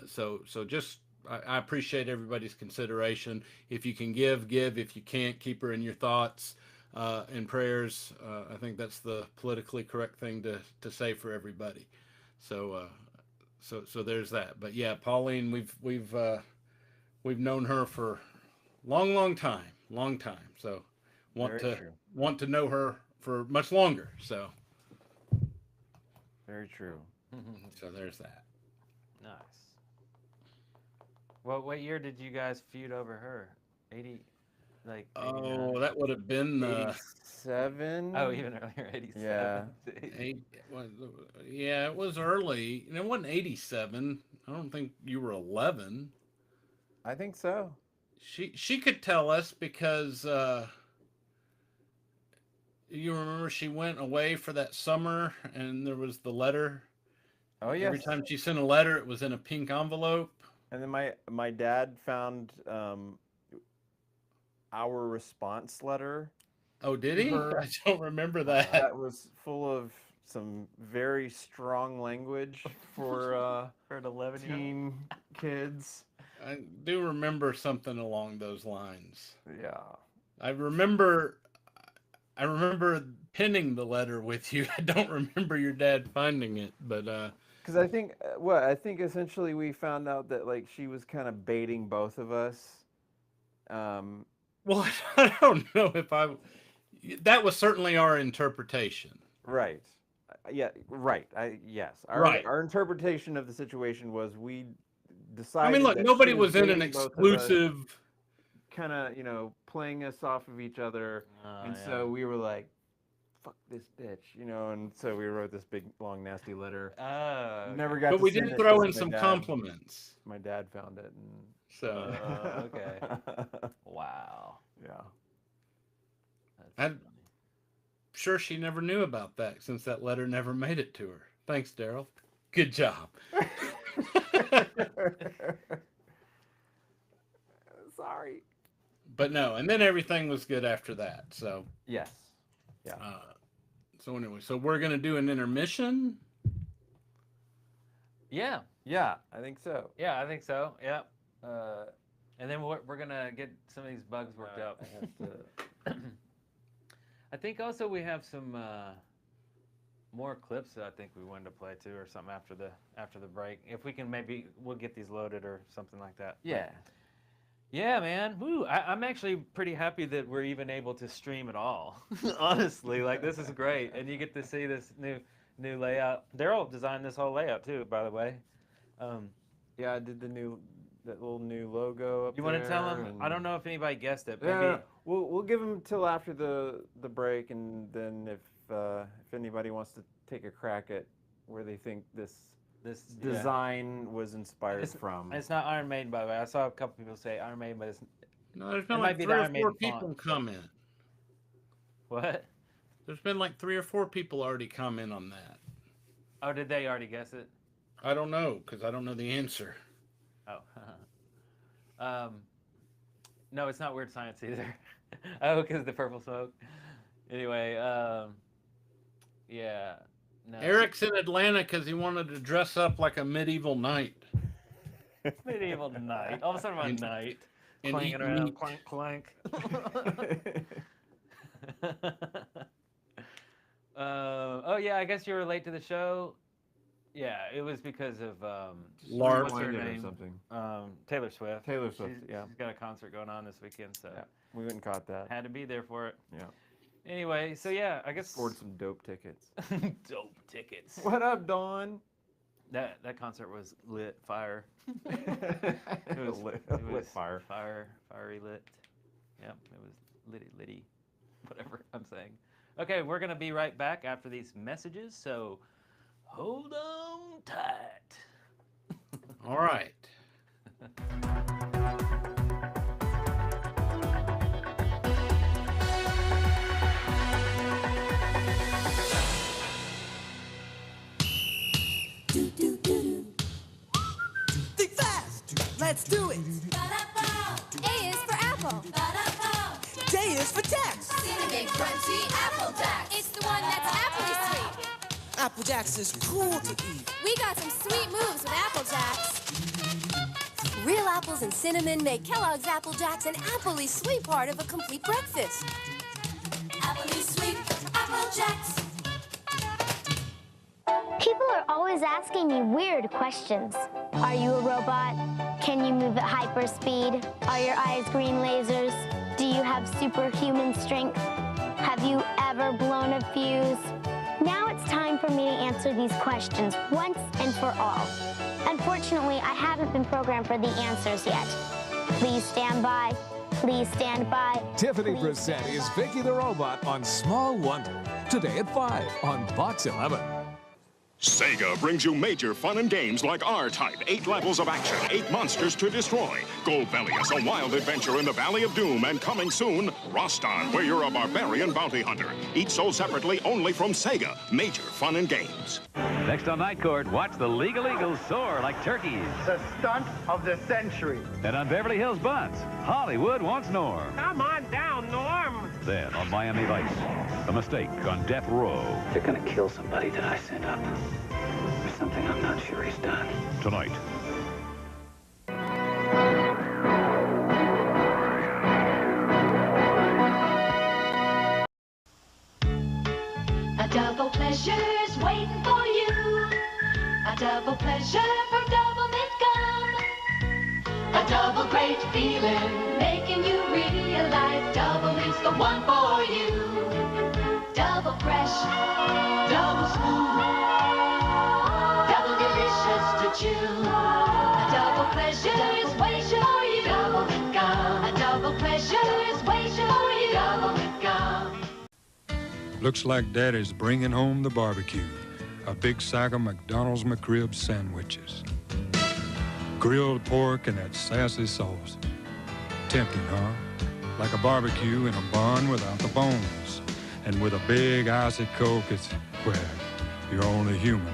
So just I appreciate everybody's consideration. If you can give. If you can't, keep her in your thoughts and prayers. I think that's the politically correct thing to say for everybody. So there's that. But yeah, Pauline, we've known her for long time. So want to know her for much longer. So Very true. so there's that. Nice. Well, what year did you guys feud over her? 80, like. 89? Oh, that would have been 87. Oh, even earlier, 87. Yeah. yeah, it was early. And it wasn't 87. I don't think you were 11. I think so. She could tell us because you remember she went away for that summer and there was the letter. Oh yes. Every time she sent a letter, it was in a pink envelope. And then my dad found our response letter. Oh, did he? Her- I don't remember that. That was full of some very strong language for For an 11-year-old. teen kids. I do remember something along those lines. Yeah. I remember pinning the letter with you. I don't remember your dad finding it, but Because I think essentially we found out that like she was kind of baiting both of us. well, I don't know if that was certainly our interpretation. Right. Yeah. Right. Yes. Right. Our interpretation of the situation was we I decided. mean, look, that nobody she was in an baiting both of us, exclusive. kind of playing us off of each other, and yeah. so we were like, "Fuck this bitch," and so we wrote this big, long, nasty letter. Oh. Never got. But to we send did it throw because in some compliments. My dad found it, and So Okay. Wow. yeah. That's I'm funny. sure she never knew about that since that letter never made it to her. Thanks, Darrell. Good job. Sorry. But no, and then everything was good after that. So Yes. Yeah. so anyway, so we're gonna do an intermission. Yeah. Yeah, I think so. Yeah, I think so. Yeah. And then we're gonna get some of these bugs worked out. I have to. I think also we have some more clips that I think we wanted to play too, or something after the break. If we can, maybe we'll get these loaded or something like that. Yeah. Yeah, man. Woo. I'm actually pretty happy that we're even able to stream at all. Honestly, like this is great, and you get to see this new layout. Darrell designed this whole layout too, by the way. Um, Yeah, I did that little new logo up you there. want to tell him? I and- don't know if anybody guessed it. Maybe. Yeah, we'll give him till after the break, and then if anybody wants to take a crack at where they think this This design was inspired It's- from. It's not Iron Maiden, by the way. I saw a couple people say Iron Maiden, but it's No, there's It been might like be 3 the or Iron 4 Maiden people font. comment. what? There's been like 3 or 4 people already comment on that. Oh, did they already guess it? I don't know because I don't know the answer. Oh. No, it's not Weird Science either. Oh, because the purple smoke. Anyway, yeah. No. Eric's in Atlanta because he wanted to dress up like a medieval knight. Medieval knight. All of a sudden, I'm a And- knight. and Clanking eat around. meat. Clank, clank. Oh, yeah, I guess you were late to the show. Yeah, it was because of Lark. what's her Blinded or name? something. Taylor Swift. Taylor Swift, yeah. She's got a concert going on this weekend, so Yeah, we went and caught that. had to be there for it. Yeah. Anyway, so yeah, I guess Scored some dope tickets. dope tickets. What up, Dawn? That concert was lit fire. It was- lit, it lit was fire. Fiery lit. Yep, it was litty, whatever I'm saying. Okay, we're gonna be right back after these messages, so hold on tight. All right. Think fast. Let's do it. A is for apple. J is for text. Cinnamon crunchy apple jacks. It's the one that's appley sweet. Apple Jacks is cool to eat. We got some sweet moves with apple jacks. Real apples and cinnamon make Kellogg's Apple Jacks an appley sweet part of a complete breakfast. Appley sweet apple jacks. People are always asking me weird questions. Are you a robot? Can you move at hyperspeed? Are your eyes green lasers? Do you have superhuman strength? Have you ever blown a fuse? Now it's time for me to answer these questions once and for all. Unfortunately, I haven't been programmed for the answers yet. Please stand by. Please stand by. Tiffany Please Brissett stand is by. Vicky the Robot on Small Wonder. Today at 5 on Fox 11. Sega brings you major fun and games like R-Type, 8 levels of action, 8 monsters to destroy. Golbelius, a wild adventure in the Valley of Doom, and coming soon, Roston, where you're a barbarian bounty hunter. Each sold separately only from Sega. Major fun and games. Next on Night Court, watch the Legal Eagles soar like turkeys. The stunt of the century. And on Beverly Hills Bunts, Hollywood wants Norm. Come on down, Norm. Then on Miami Vice, a mistake on death row. They're gonna kill somebody that I sent up. There's something I'm not sure he's done. Tonight. A double pleasure's waiting for you. A double pleasure from Double Mint Gum. A double great feeling, making you realize Double Mint's the one for you. Double fresh, double smooth, double delicious to chew. A double pleasure is waiting for you. Double Mint Gum. A double pleasure is waiting for you. Double Mint Gum. Looks like Daddy's bringing home the barbecue. A big sack of McDonald's McRib sandwiches. Grilled pork and that sassy sauce. Tempting, huh? Like a barbecue in a barn without the bones. And with a big icy Coke, it's, well, you're only human,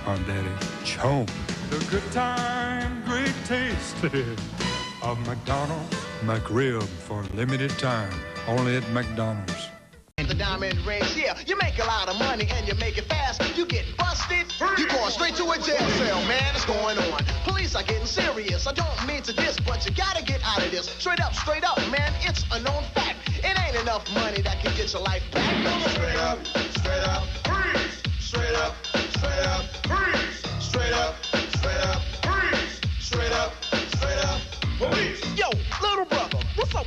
huh, Daddy? Chomp. The good time, great taste of McDonald's McRib for a limited time, only at McDonald's. The diamond rings, yeah, you make a lot of money and you make it fast. You get busted, you going straight to a jail cell, man, it's going on. Police are getting serious, I don't mean to diss, but you gotta get out of this. Straight up, man, it's a known fact. It ain't enough money that can get your life back. Straight up, freeze. Straight up, freeze. Straight up, freeze. Straight up, police. Yo, little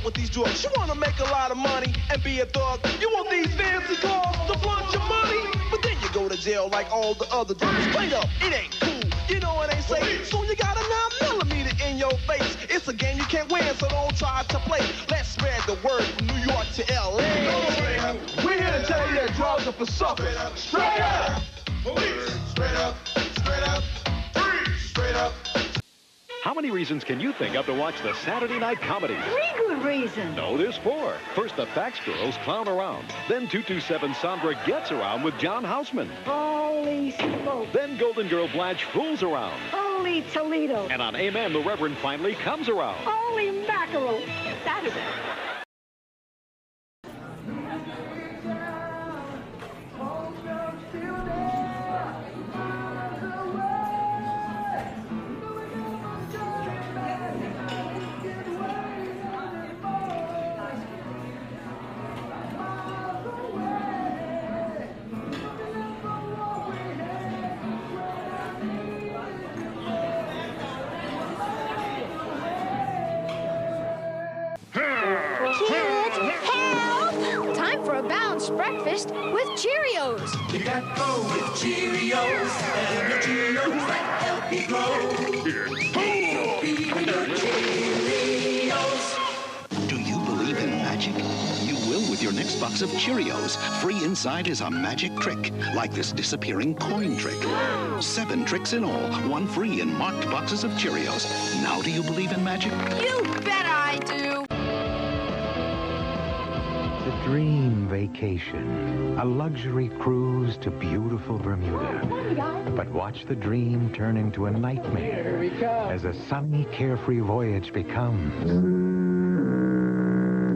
up with these drugs. You wanna make a lot of money and be a thug. You want these fancy cars to flaunt your money, but then you go to jail like all the other drugs. Straight up, it ain't cool. You know it ain't safe. Soon you got a 9mm in your face. It's a game you can't win, so don't try to play. Let's spread the word from New York to LA. We're here to tell you that drugs are for suckers. Straight up. Police. Straight up. Straight up. Free. Straight up. How many reasons can you think of to watch the Saturday night comedies? 3 good reasons. No, there's 4. First, the Fax Girls clown around. Then 227 Sandra gets around with John Houseman. Holy smoke. Then Golden Girl Blanche fools around. Holy Toledo. And on Amen, the Reverend finally comes around. Holy mackerel. Saturday. Kids, help! Time for a balanced breakfast with Cheerios. You got to go with Cheerios, and the Cheerios that help you grow. Cheerios. Do you believe in magic? You will with your next box of Cheerios. Free inside is a magic trick, like this disappearing coin trick. 7 tricks in all, 1 free in marked boxes of Cheerios. Now do you believe in magic? You bet I do. The dream vacation, a luxury cruise to beautiful Bermuda. But watch the dream turn into a nightmare as a sunny, carefree voyage becomes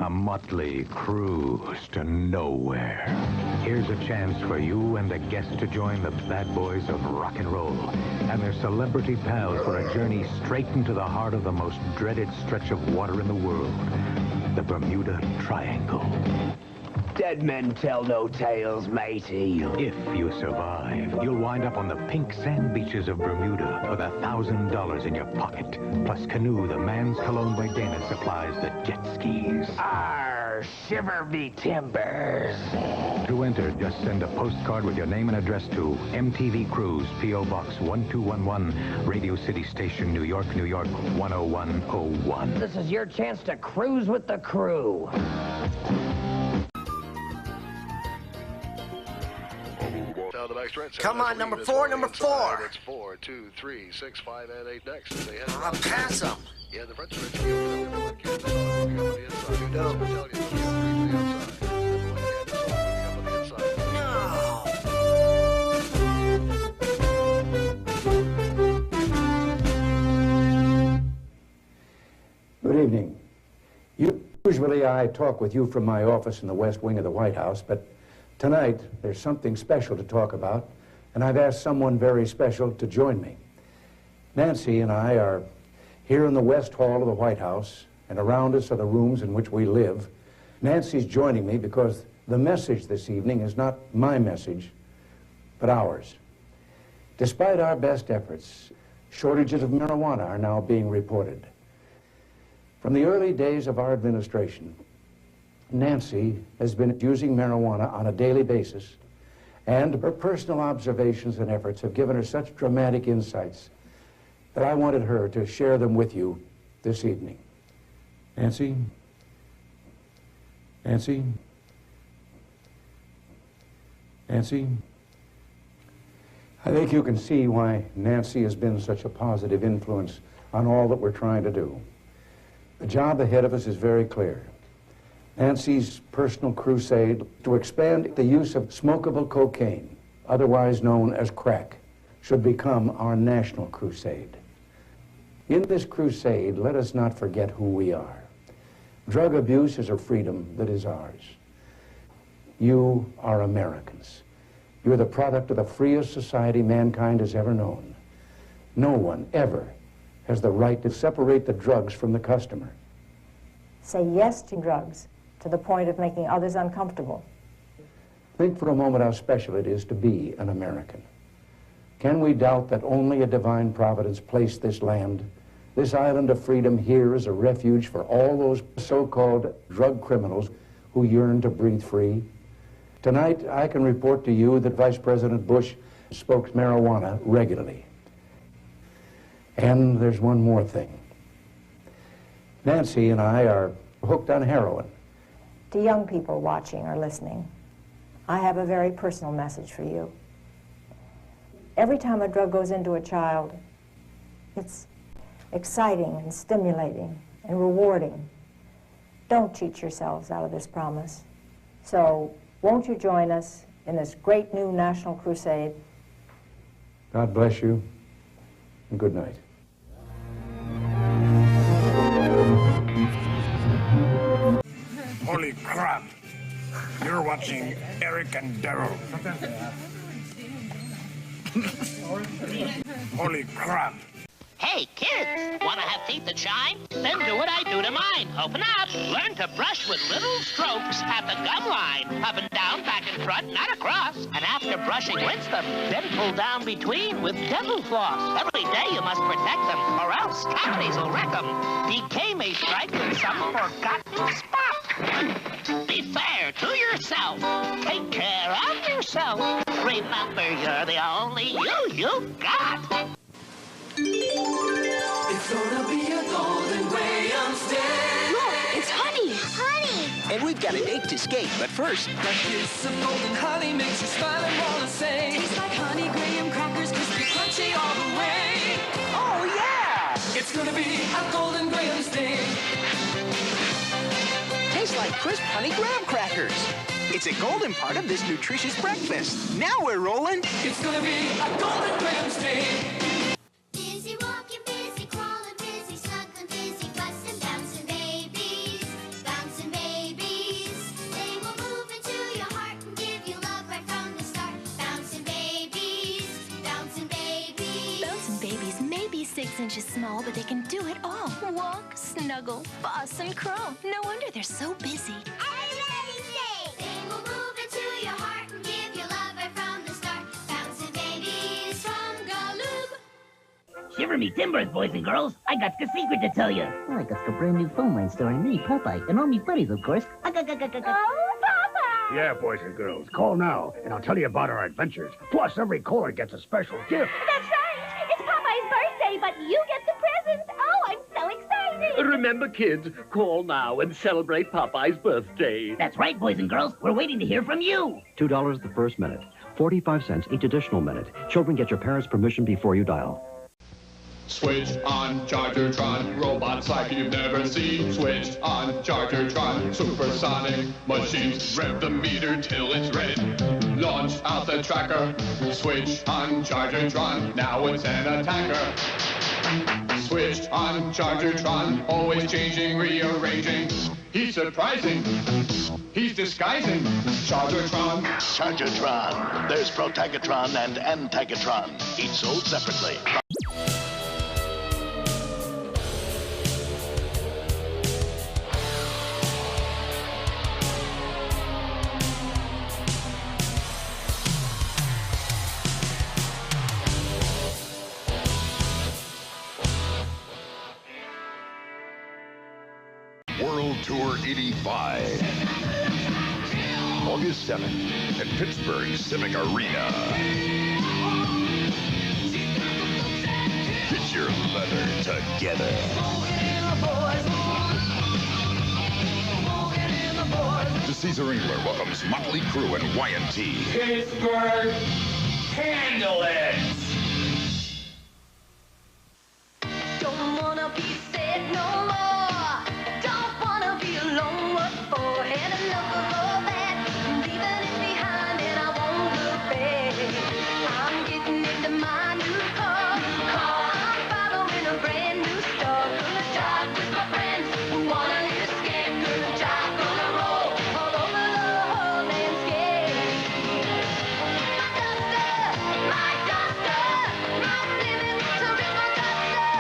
a motley cruise to nowhere. Here's a chance for you and the guests to join the bad boys of rock and roll and their celebrity pals for a journey straight into the heart of the most dreaded stretch of water in the world, the Bermuda Triangle. Dead men tell no tales, matey. If you survive, you'll wind up on the pink sand beaches of Bermuda with $1,000 in your pocket. Plus Canoe, the man's cologne by Dana, supplies the jet skis. Arr, shiver me timbers. To enter, just send a postcard with your name and address to MTV Cruise, P.O. Box 1211, Radio City Station, New York, New York, 10101. This is your chance to cruise with the crew. Come on, number 4, number 4. It's 4, 2, 3, 6, 5, and 8 next. I'll pass them. Yeah, the French Good evening. Usually I talk with you from my office in the West Wing of the White House, but tonight there's something special to talk about, and I've asked someone very special to join me. Nancy and I are here in the West Hall of the White House, and around us are the rooms in which we live. Nancy's joining me because the message this evening is not my message, but ours. Despite our best efforts, shortages of marijuana are now being reported. From the early days of our administration, Nancy has been using marijuana on a daily basis, and her personal observations and efforts have given her such dramatic insights that I wanted her to share them with you this evening. Nancy? Nancy? Nancy? I think you can see why Nancy has been such a positive influence on all that we're trying to do. The job ahead of us is very clear. Nancy's personal crusade to expand the use of smokable cocaine, otherwise known as crack, should become our national crusade. In this crusade, let us not forget who we are. Drug abuse is a freedom that is ours. You are Americans. You're the product of the freest society mankind has ever known. No one ever has the right to separate the drugs from the customer. Say yes to drugs to the point of making others uncomfortable. Think for a moment how special it is to be an American. Can we doubt that only a divine providence placed this land This island of freedom here is a refuge for all those so-called drug criminals who yearn to breathe free. Tonight, I can report to you that Vice President Bush smokes marijuana regularly. And there's one more thing. Nancy and I are hooked on heroin. To young people watching or listening, I have a very personal message for you. Every time a drug goes into a child, it's exciting and stimulating and rewarding. Don't cheat yourselves out of this promise. So, won't you join us in this great new national crusade? God bless you, and good night. Holy crap! You're watching Eric and Darrell. Holy crap! Hey, kids, want to have teeth that shine? Then do what I do to mine. Open up. Learn to brush with little strokes at the gum line. Up and down, back and front, not across. And after brushing, rinse them. Then pull down between with dental floss. Every day you must protect them, or else cavities will wreck them. Decay may strike in some forgotten spot. Be fair to yourself. Take care of yourself. Remember, you're the only you got. It's gonna be a golden Grahams day. Look, it's honey. Honey! And we've got a date to skate, but first... A kiss of golden honey makes you smile and wanna say. Tastes like honey graham crackers, crispy, crunchy all the way. Oh, yeah! It's gonna be a golden Grahams day. Tastes like crisp honey graham crackers. It's a golden part of this nutritious breakfast. Now we're rolling. It's gonna be a golden Grahams day. Busy walking, busy crawling, busy snuggling, busy busting, bouncing babies, bouncing babies. They will move into your heart and give you love right from the start. Bouncing babies, bouncing babies. Bouncing babies may be 6 inches small, but they can do it all. Walk, snuggle, fuss, and crawl. No wonder they're so busy. They will move into your heart and give you love right from the start. Bouncing babies from Galoob. Shiver me timbers, boys and girls. I got a secret to tell you. I got a brand new phone line starring me, Popeye, and all me buddies, of course. Oh, Papa! Yeah, boys and girls, call now, and I'll tell you about our adventures. Plus, every caller gets a special gift. That's right! It's Popeye's birthday, but you get the present. Oh, I'm so excited! Remember, kids, call now and celebrate Popeye's birthday. That's right, boys and girls. We're waiting to hear from you. $2 the first minute. 45 cents each additional minute. Children, get your parents' permission before you dial. Switch on Chargertron, robots like you've never seen. Switch on Chargertron, supersonic machines. Rev the meter till it's red. Launch out the tracker. Switch on Chargertron, now it's an attacker. Switch on Chargertron, always changing, rearranging. He's surprising. He's disguising. Chargertron. Chargertron. There's Protagatron and Antagatron, each sold separately. World Tour 85. August 7th at Pittsburgh Civic Arena. Get your leather together. The Caesar Engler welcomes Motley Crue and Y&T. Pittsburgh, handle it. Don't wanna be sad no more. Don't wanna be alone. What for? Had enough of all that. I'm leaving it behind and I won't look back. I'm getting into my new car. I'm following a brand new star. Gonna drive with my friends who wanna escape. Gonna drive, gonna roll all over the whole landscape. My duster, I'm living to rip my duster.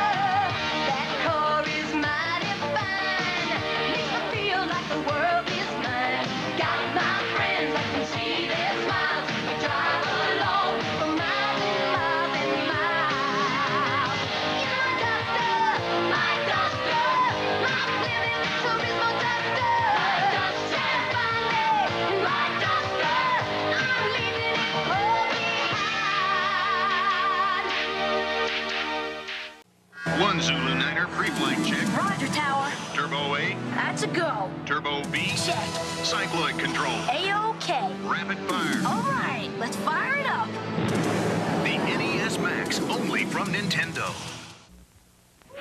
That car Cycloid control. A-OK. Rapid fire. All right, let's fire it up. The NES Max, only from Nintendo.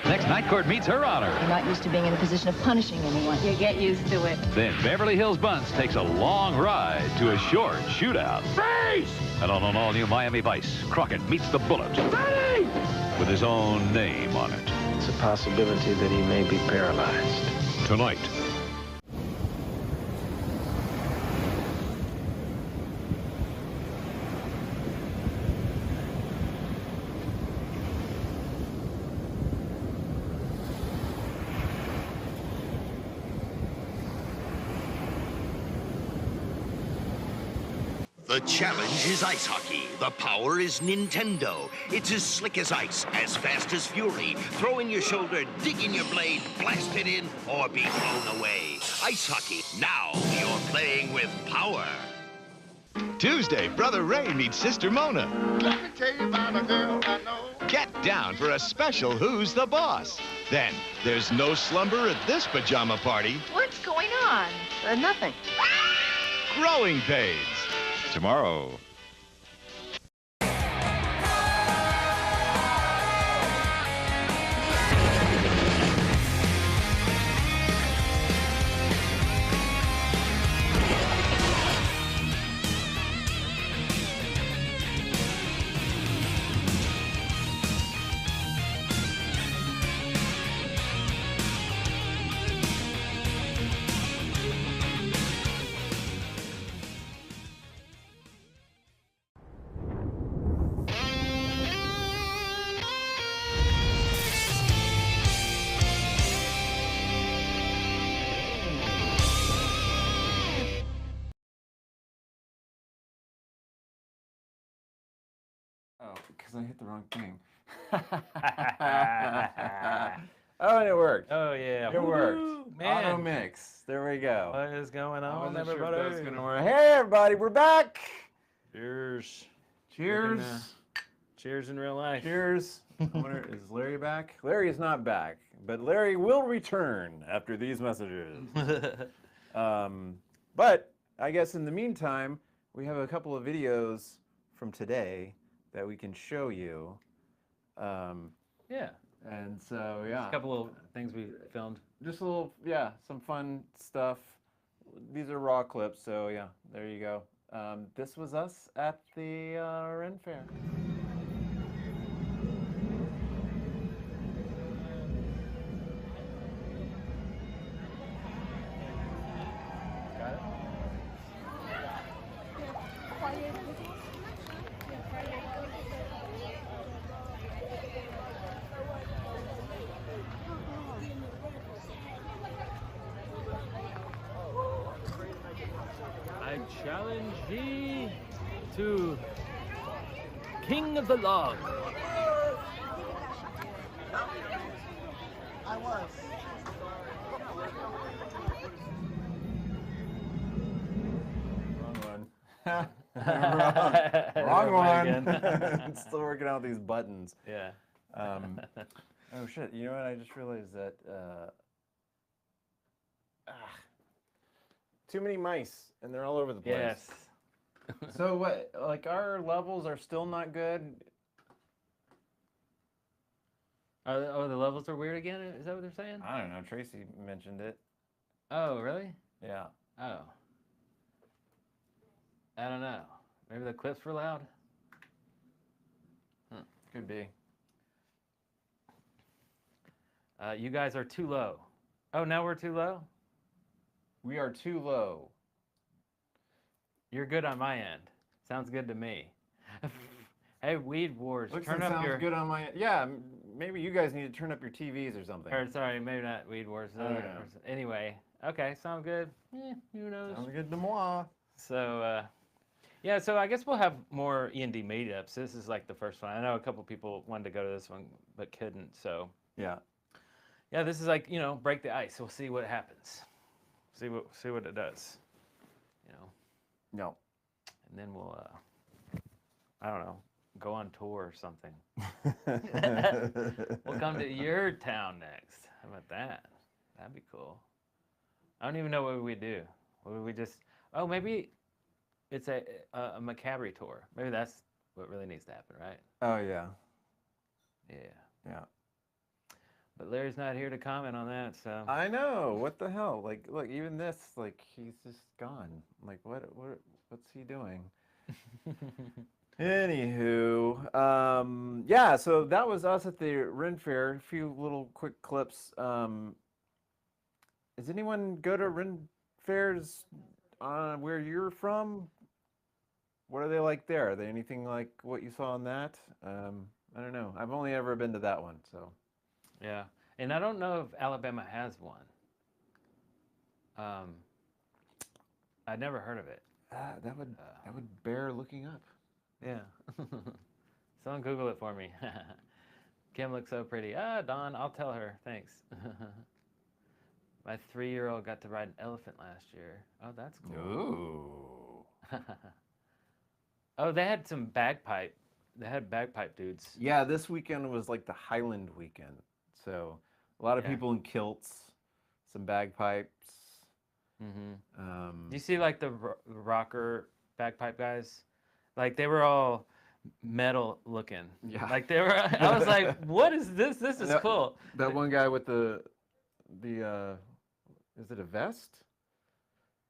Next, Night Court meets her honor. You're not used to being in a position of punishing anyone. You get used to it. Then Beverly Hills Bunce takes a long ride to a short shootout. Freeze! And on an all-new Miami Vice, Crockett meets the Bullet. Ready! With his own name on it. It's a possibility that he may be paralyzed. Tonight. The challenge is ice hockey. The power is Nintendo. It's as slick as ice, as fast as fury. Throw in your shoulder, dig in your blade, blast it in, or be blown away. Ice hockey. Now you're playing with power. Tuesday, Brother Ray meets Sister Mona. Let me tell you about a girl I know. Get down for a special Who's the Boss. Then, there's no slumber at this pajama party. What's going on? Nothing. Growing Pains. Tomorrow. Oh, because I hit the wrong thing. Oh, and it worked. Oh, yeah. It worked. Man. Auto mix. There we go. What is going I on, wasn't sure if everybody? that was gonna work. Hey, everybody, we're back. Cheers. Cheers. Cheers in real life. Cheers. I wonder, is Larry back? Larry is not back, but Larry will return after these messages. But I guess in the meantime, we have a couple of videos from today that we can show you. Yeah. And so, yeah. Just a couple of things we filmed. Just a little, yeah, some fun stuff. These are raw clips, so yeah, there you go. This was us at the Ren Fair. Got it? I challenge thee to King of the Log. I was. Wrong one. Still working out these buttons. Yeah. Oh shit! You know what? I just realized that too many mice, and they're all over the place. Yes. So what? Like our levels are still not good. Oh, the levels are weird again? Is that what they're saying? I don't know. Tracy mentioned it. Oh, really? Yeah. Oh. I don't know. Maybe the clips were loud? Could be. You guys are too low. Oh, now we're too low? We are too low. You're good on my end. Sounds good to me. Hey, Weed Wars, Looks turn and up sounds your... good on my... Yeah, maybe you guys need to turn up your TVs or something. Or, sorry, maybe not Weed Wars. I don't know. Anyway, okay, sound good? Who knows? Sounds good to moi. So, yeah, so I guess we'll have more E&D meetups. This is like the first one. I know a couple people wanted to go to this one, but couldn't, so... Yeah. Yeah, this is like, you know, break the ice. We'll see what happens. See what it does. You know. No. And then we'll I don't know, go on tour or something. We'll come to your town next. How about that? That'd be cool. I don't even know what we do. Or we just, oh, maybe it's a Macabre tour. Maybe that's what really needs to happen, right? Oh, yeah. Yeah. Yeah. But Larry's not here to comment on that, so. I know. What the hell? Like, look, even this, like, he's just gone. Like, what's he doing? Anywho, yeah, so that was us at the Ren Fair. A few little quick clips. Does anyone go to Ren Fairs where you're from? What are they like there? Are they anything like what you saw on that? I don't know. I've only ever been to that one, so. Yeah, and I don't know if Alabama has one. I'd never heard of it. That would bear looking up. Yeah. Someone Google it for me. Kim looks so pretty. Dawn, I'll tell her. Thanks. My 3-year-old got to ride an elephant last year. Oh, that's cool. Ooh. Oh, they had some bagpipe. They had bagpipe dudes. Yeah, this weekend was like the Highland weekend. So a lot of people in kilts, some bagpipes. Mm-hmm. You see like the rocker bagpipe guys? Like they were all metal looking. Yeah. Like they were, I was like, what is this? This is cool. That one guy with the is it a vest?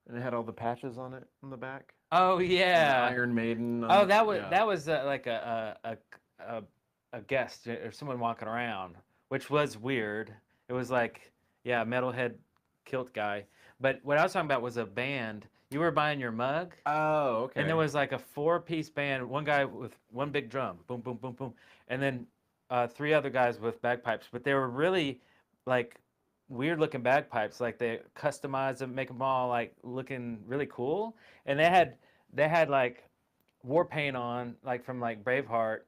And it had all the patches on it on the back. Oh yeah. Iron Maiden. Oh, that was like a guest or someone walking around, which was weird. It was like, yeah, metalhead kilt guy. But what I was talking about was a band. You were buying your mug. Oh, okay. And there was like a 4-piece band. One guy with one big drum, boom, boom, boom, boom, and then 3 other guys with bagpipes. But they were really like weird-looking bagpipes. Like they customized them, make them all like looking really cool. And they had like war paint on, like from like Braveheart,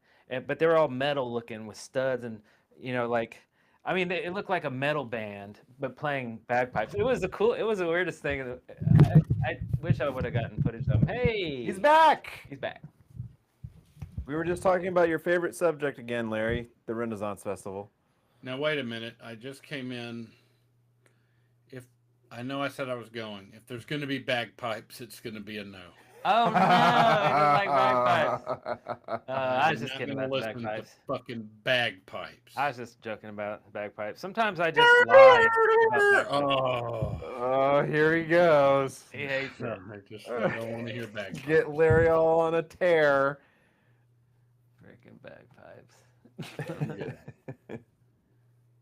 but they were all metal looking with studs and like. I mean, it looked like a metal band, but playing bagpipes. It was the weirdest thing. I wish I would have gotten footage of him. Hey! He's back! He's back. We were just talking about your favorite subject again, Larry, the Renaissance Festival. Now, wait a minute. I just came in. I know I said I was going. If there's going to be bagpipes, it's going to be a no. Oh, no! I don't like bagpipes. I was just kidding about the bagpipes. Fucking bagpipes. I was just joking about bagpipes. Sometimes I just lie about bagpipes. Oh, here he goes. He hates it. I don't want to hear bagpipes. Get Larry all on a tear. Freaking bagpipes.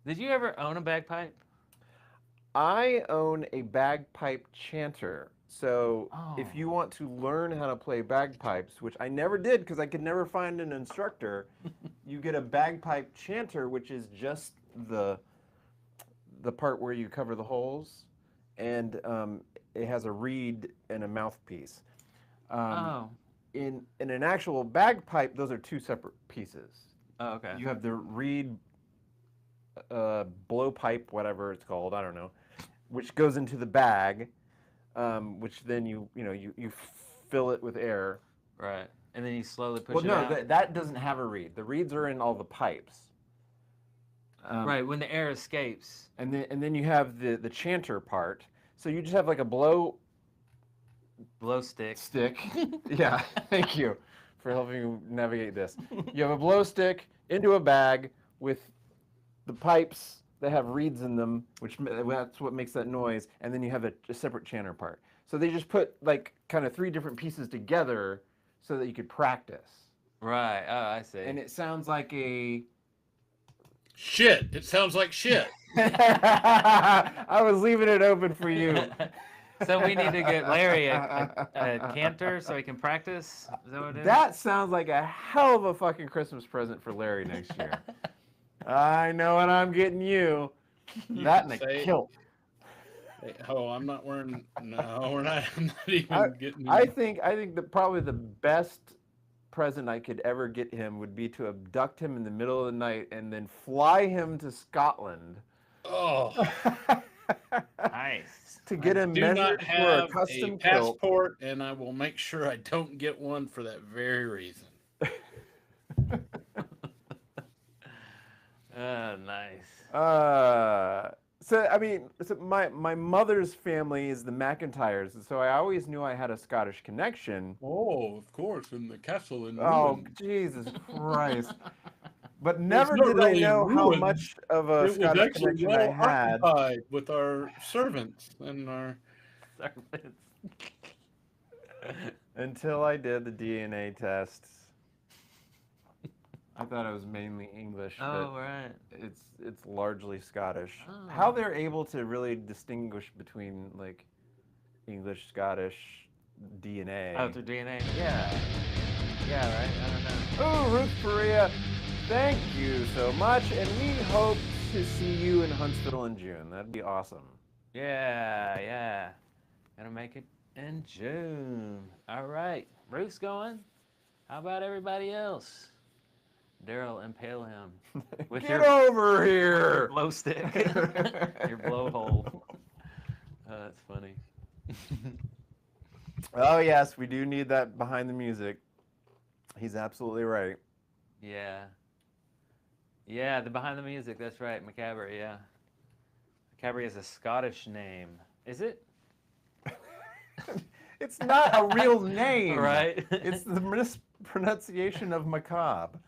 Did you ever own a bagpipe? I own a bagpipe chanter. So if you want to learn how to play bagpipes, which I never did because I could never find an instructor, you get a bagpipe chanter, which is just the part where you cover the holes, and it has a reed and a mouthpiece. In an actual bagpipe, those are 2 separate pieces. Oh, okay. You have the reed blowpipe, whatever it's called, I don't know, which goes into the bag. Which then you fill it with air. Right. And then you slowly push it out. Well, no, that doesn't have a reed. The reeds are in all the pipes. Right, when the air escapes. And then you have the chanter part. So you just have like a blow stick. Yeah, thank you for helping me navigate this. You have a blow stick into a bag with the pipes that have reeds in them, that's what makes that noise, and then you have a separate chanter part. So they just put like kind of 3 different pieces together so that you could practice. Right. Oh, I see. And it sounds like a shit. It sounds like shit. I was leaving it open for you. So we need to get Larry a cantor so he can practice? Is that what it is? That sounds like a hell of a fucking Christmas present for Larry next year. I know what I'm getting you. That and a kilt. Oh, I'm not wearing. No, we're not. I'm not even getting. I think that probably the best present I could ever get him would be to abduct him in the middle of the night and then fly him to Scotland. Oh, nice. To get him measured for a custom passport, and I will make sure I don't get one for that very reason. Oh, nice. So I mean, my mother's family is the McIntyres, and so I always knew I had a Scottish connection. Oh, of course, in the castle in Oh, ruin. Jesus Christ! But It's never not did I really in know how ruin. much of a It was Scottish actually connection I well had. occupied with our servants and our servants. Until I did the DNA tests. I thought it was mainly English, Oh, but right. it's largely Scottish. Oh. How they're able to really distinguish between like English, Scottish DNA. Oh, through DNA? Yeah. Yeah, right? I don't know. Oh, Ruth Faria, thank you so much, and we hope to see you in Huntsville in June. That'd be awesome. Yeah, yeah. Gonna make it in June. All right. Ruth's going. How about everybody else? Darrell, impale him with Get over here! Your blow stick, your blowhole. Oh, that's funny. Oh yes, we do need that behind the music. He's absolutely right. Yeah. Yeah, the behind the music. That's right, Macabre. Yeah. Macabre is a Scottish name. Is it? It's not a real name. Right. It's the mispronunciation of macabre.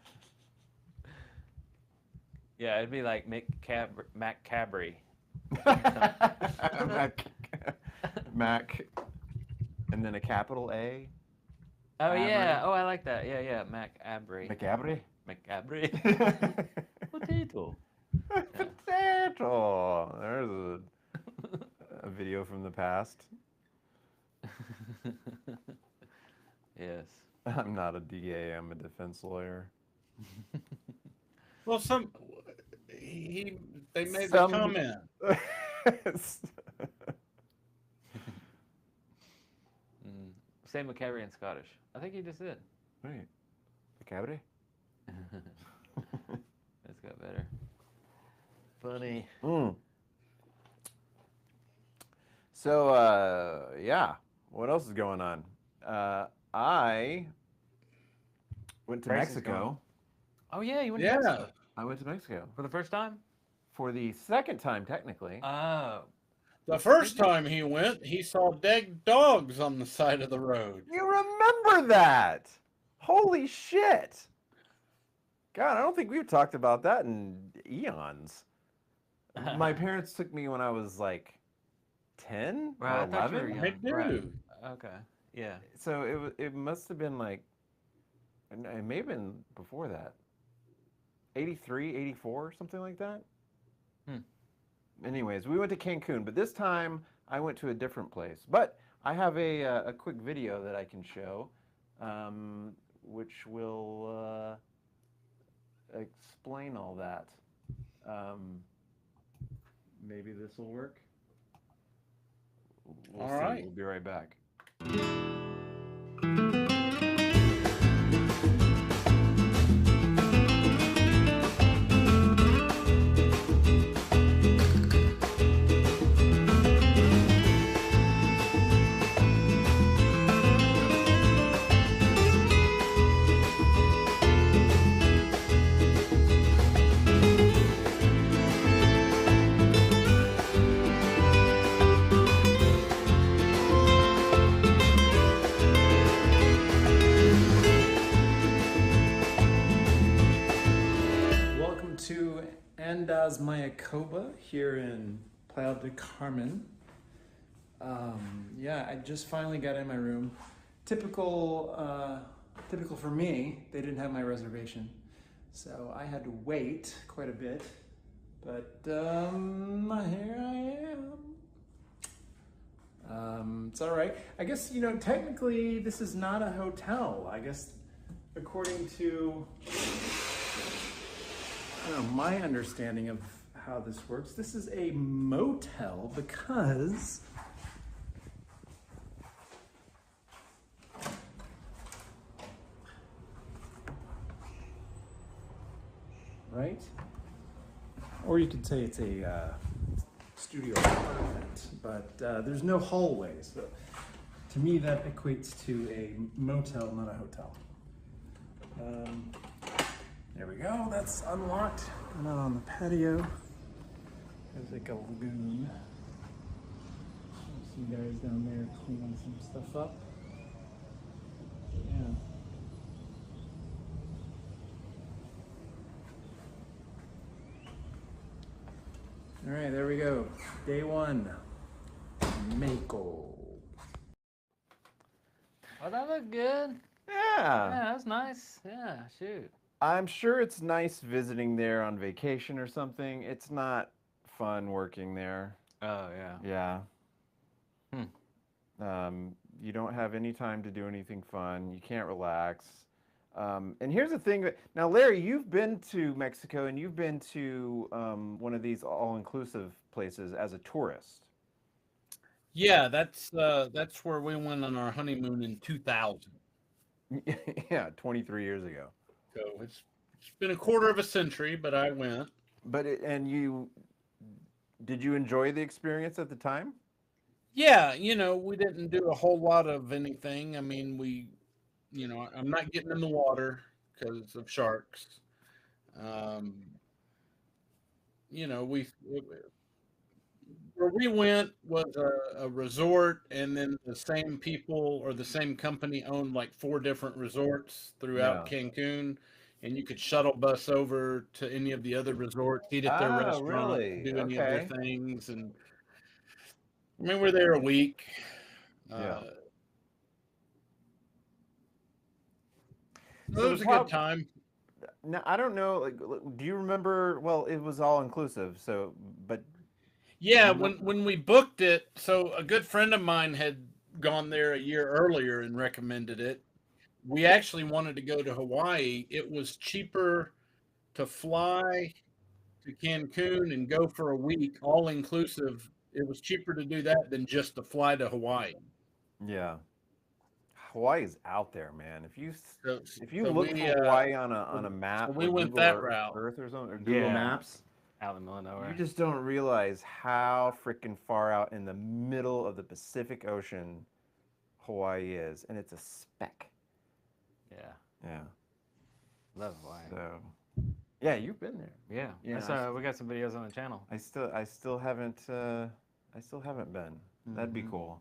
Yeah, it'd be like Macabre. Mac, and then a capital A. Oh yeah. Oh, I like that. Yeah, yeah. Macabre. Macabre? Macabre. Potato. Potato. There's a video from the past. Yes. I'm not a DA. I'm a defense lawyer. Well, they made the comment. Say Macabre in Scottish. I think you just did. Wait. Macabre? That's got better. Funny. So, yeah. What else is going on? I went to Mexico. Oh yeah, you went to Mexico. I went to Mexico. For the first time? For the second time, technically. Oh. The first time he went, he saw dead dogs on the side of the road. You remember that? Holy shit. God, I don't think we've talked about that in eons. My parents took me when I was like 10 or 11. They do. Right. Okay. Yeah. So it must have been like, it may have been before that. 83, 84, something like that. Anyways, we went to Cancun, but this time I went to a different place. But I have a quick video that I can show, which will explain all that. Maybe this will work. We'll see. Right. We'll be right back. Andaz Mayacoba here in Playa del Carmen. Yeah, I just finally got in my room. Typical for me, they didn't have my reservation, so I had to wait quite a bit. But here I am. It's all right. I guess, you know, technically this is not a hotel. I guess according to my understanding of how this works, this is a motel because right? Or you could say it's a studio apartment, but there's no hallway, so to me that equates to a motel, not a hotel. There we go, that's unlocked. Going out on the patio. There's like a lagoon. Some guys down there cleaning some stuff up. Yeah. All right, there we go. Day 1. Mako. Oh, that looked good. Yeah. Yeah, that's nice. Yeah, shoot. I'm sure it's nice visiting there on vacation or something. It's not fun working there. Oh, yeah. Yeah. You don't have any time to do anything fun. You can't relax. And here's the thing. Now, Larry, you've been to Mexico and you've been to one of these all-inclusive places as a tourist. Yeah, that's where we went on our honeymoon in 2000. Yeah, 23 years ago. So it's been a quarter of a century, but I went. But did you enjoy the experience at the time? Yeah, we didn't do a whole lot of anything. I mean, I'm not getting in the water because of sharks. Where we went was a resort, and then the same people or the same company owned like 4 different resorts throughout Cancun, and you could shuttle bus over to any of the other resorts, eat at their restaurant, really? do any of Okay. their things, and I mean, we're there a week. Yeah. It was a good time. Now, I don't know, like, do you remember, well, it was all inclusive, so, but... Yeah, when we booked it, so a good friend of mine had gone there a year earlier and recommended it. We actually wanted to go to Hawaii. It was cheaper to fly to Cancun and go for a week, all inclusive. It was cheaper to do that than just to fly to Hawaii. Yeah. Hawaii is out there, man. If you so look we, for Hawaii on a map, so we or went Google that route. Earth or something, or Google Maps, out in the middle of nowhere. you just don't realize how freaking far out in the middle of the Pacific Ocean Hawaii is, and it's a speck. Yeah. Yeah. Love Hawaii. So, yeah, you've been there. Yeah. Yeah. We got some videos on the channel. I still haven't been. That'd be cool.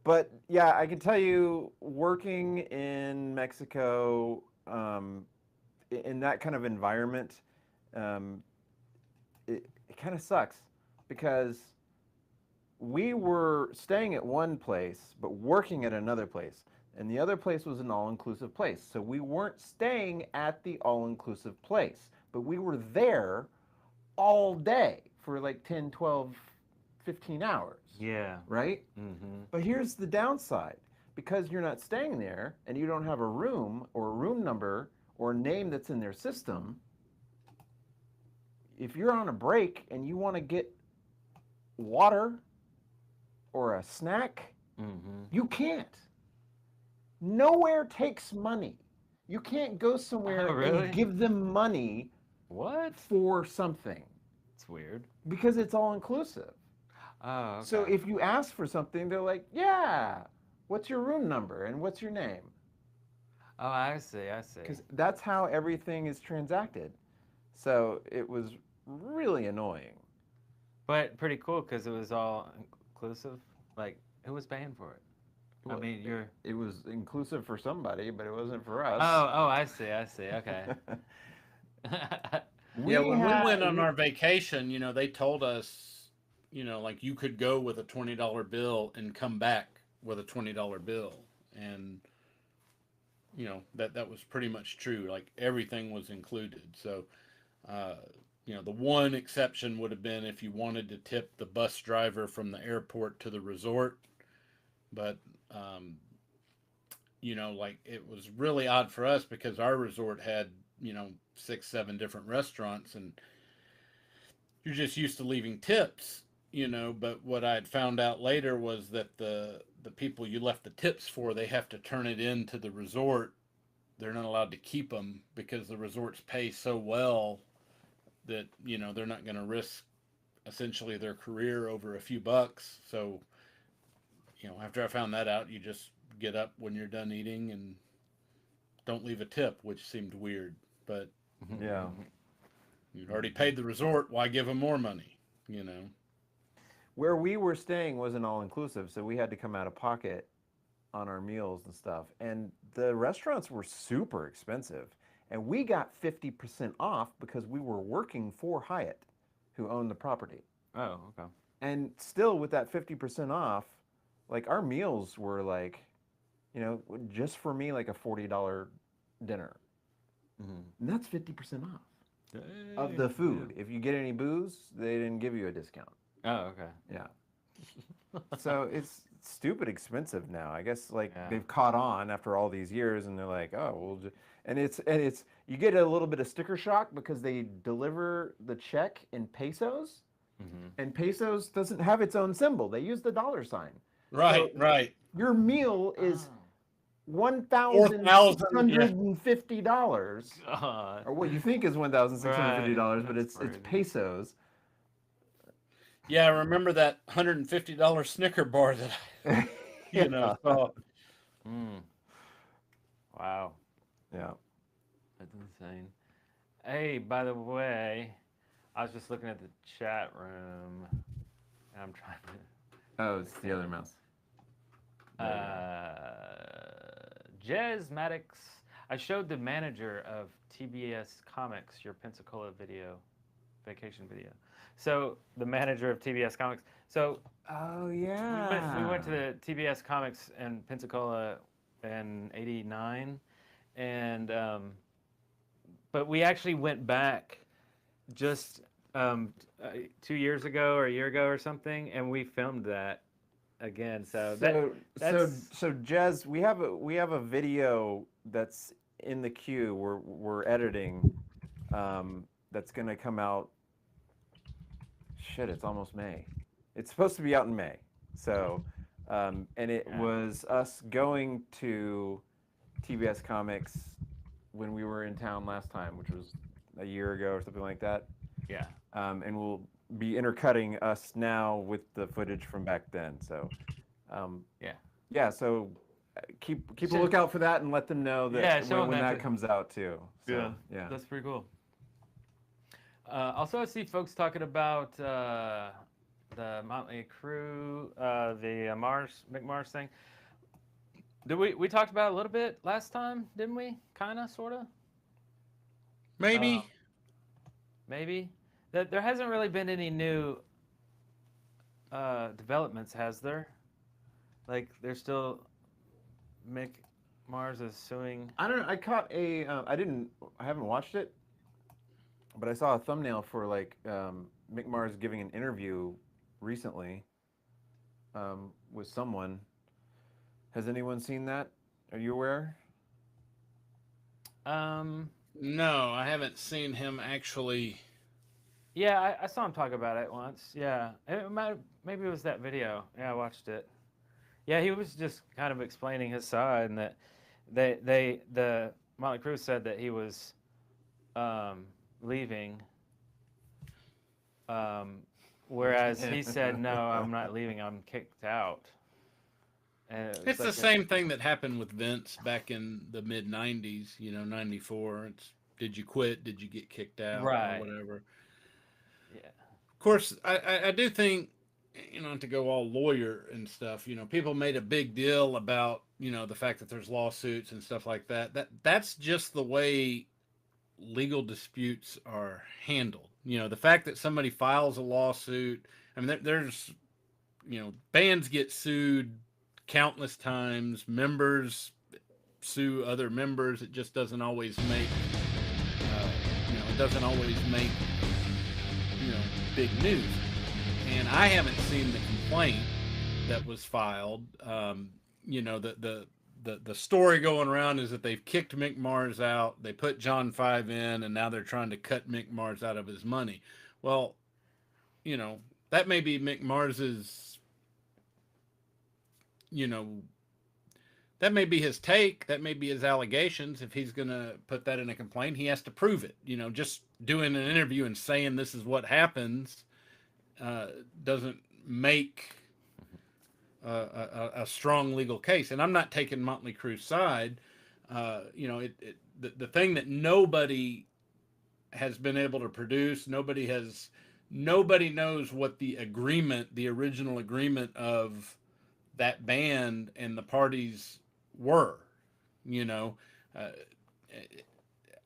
But yeah, I can tell you, working in Mexico, in that kind of environment, it kind of sucks because we were staying at one place but working at another place, and the other place was an all-inclusive place. So we weren't staying at the all-inclusive place, but we were there all day for like 10, 12, 15 hours. Yeah. Right? Mm-hmm. But here's the downside. Because you're not staying there and you don't have a room or a room number or a name that's in their system, if you're on a break and you want to get water or a snack, you can't. Nowhere takes money. You can't go somewhere and give them money for something. It's weird. Because it's all inclusive. Oh, okay. So if you ask for something, they're like, yeah, what's your room number and what's your name? Oh, I see. Because that's how everything is transacted. So it was really annoying. But pretty cool because it was all inclusive. Like, who was paying for it? Well, I mean, it was inclusive for somebody, but it wasn't for us. Oh, I see. Okay. Yeah, when we went on our vacation, they told us, like you could go with a $20 bill and come back with a $20 bill. And, that was pretty much true. Like everything was included. So, the one exception would have been if you wanted to tip the bus driver from the airport to the resort. But, like it was really odd for us because our resort had, 6, 7 different restaurants, and you're just used to leaving tips, but what I had found out later was that the people you left the tips for, they have to turn it in to the resort. They're not allowed to keep them because the resorts pay so well that, they're not going to risk essentially their career over a few bucks. So, after I found that out, you just get up when you're done eating and don't leave a tip, which seemed weird, but yeah, you'd already paid the resort. Why give them more money? you know. Where we were staying wasn't all inclusive, so we had to come out of pocket on our meals and stuff. And the restaurants were super expensive. And we got 50% off because we were working for Hyatt, who owned the property. Oh, okay. And still with that 50% off, like our meals were like, you know, just for me, like a $40 dinner. Mm-hmm. And that's 50% off of the food. Yeah. If you get any booze, they didn't give you a discount. Oh, okay. Yeah. So it's stupid expensive now. I guess they've caught on after all these years, and they're like, oh, we'll and it's you get a little bit of sticker shock because they deliver the check in pesos, and pesos doesn't have its own symbol. They use the dollar sign. Right, so right. Your meal is $1,650, or what you think is $1,650, but it's pesos. Yeah, I remember that $150 Snicker bar that I, you know, saw. Wow. Yeah. That's insane. Hey, by the way, I was just looking at the chat room, and I'm trying to... Oh, it's the other mouse. Jez Maddox. I showed the manager of TBS Comics your Pensacola vacation video. So the manager of TBS Comics. So oh yeah, we went to the TBS Comics in Pensacola in '89, and but we actually went back just 2 years ago or a year ago or something, and we filmed that again. So Jez, we have a video that's in the queue. We're editing. That's gonna come out. Shit, it's almost May. It's supposed to be out in May. So, and it was us going to TBS Comics when we were in town last time, which was a year ago or something like that. Yeah. And we'll be intercutting us now with the footage from back then. So, yeah. So keep a lookout for that and let them know that when that comes out too. So, yeah. That's pretty cool. Also, I see folks talking about the Motley Crue, the Mick Mars thing. Did we talked about it a little bit last time, didn't we? Kinda, sorta. Maybe. Maybe. There hasn't really been any new developments, has there? Like, there's still Mick Mars is suing. I don't know. I caught a. I haven't watched it. But I saw a thumbnail for like Mick Mars giving an interview recently with someone. Has anyone seen that? Are you aware? No, I haven't seen him actually. Yeah, I saw him talk about it once. Yeah, maybe it was that video. Yeah, I watched it. Yeah, he was just kind of explaining his side, and that the Motley Crue said that he was leaving, whereas he said, no, I'm not leaving, I'm kicked out. And it's like the same thing that happened with Vince back in the mid 90s, you know, 94. It's, did you quit? Did you get kicked out? Right. Or whatever. Yeah. Of course, I do think, you know, to go all lawyer and stuff, you know, people made a big deal about, you know, the fact that there's lawsuits and stuff like that. That's just the way legal disputes are handled. You know, the fact that somebody files a lawsuit, I mean, there's, you know, bands get sued countless times, members sue other members. It just doesn't always make, you know, it doesn't always make, you know, big news. And I haven't seen the complaint that was filed. You know, the story going around is that they've kicked Mick Mars out, they put John 5 in, and now they're trying to cut Mick Mars out of his money. Well, you know, that may be Mick Mars's, you know, that may be his take, that may be his allegations. If he's going to put that in a complaint, he has to prove it. You know, just doing an interview and saying this is what happens doesn't make a strong legal case. And I'm not taking Motley Crue's side. You know, the thing that nobody has been able to produce, nobody has nobody knows what the original agreement of that band and the parties were. You know, uh,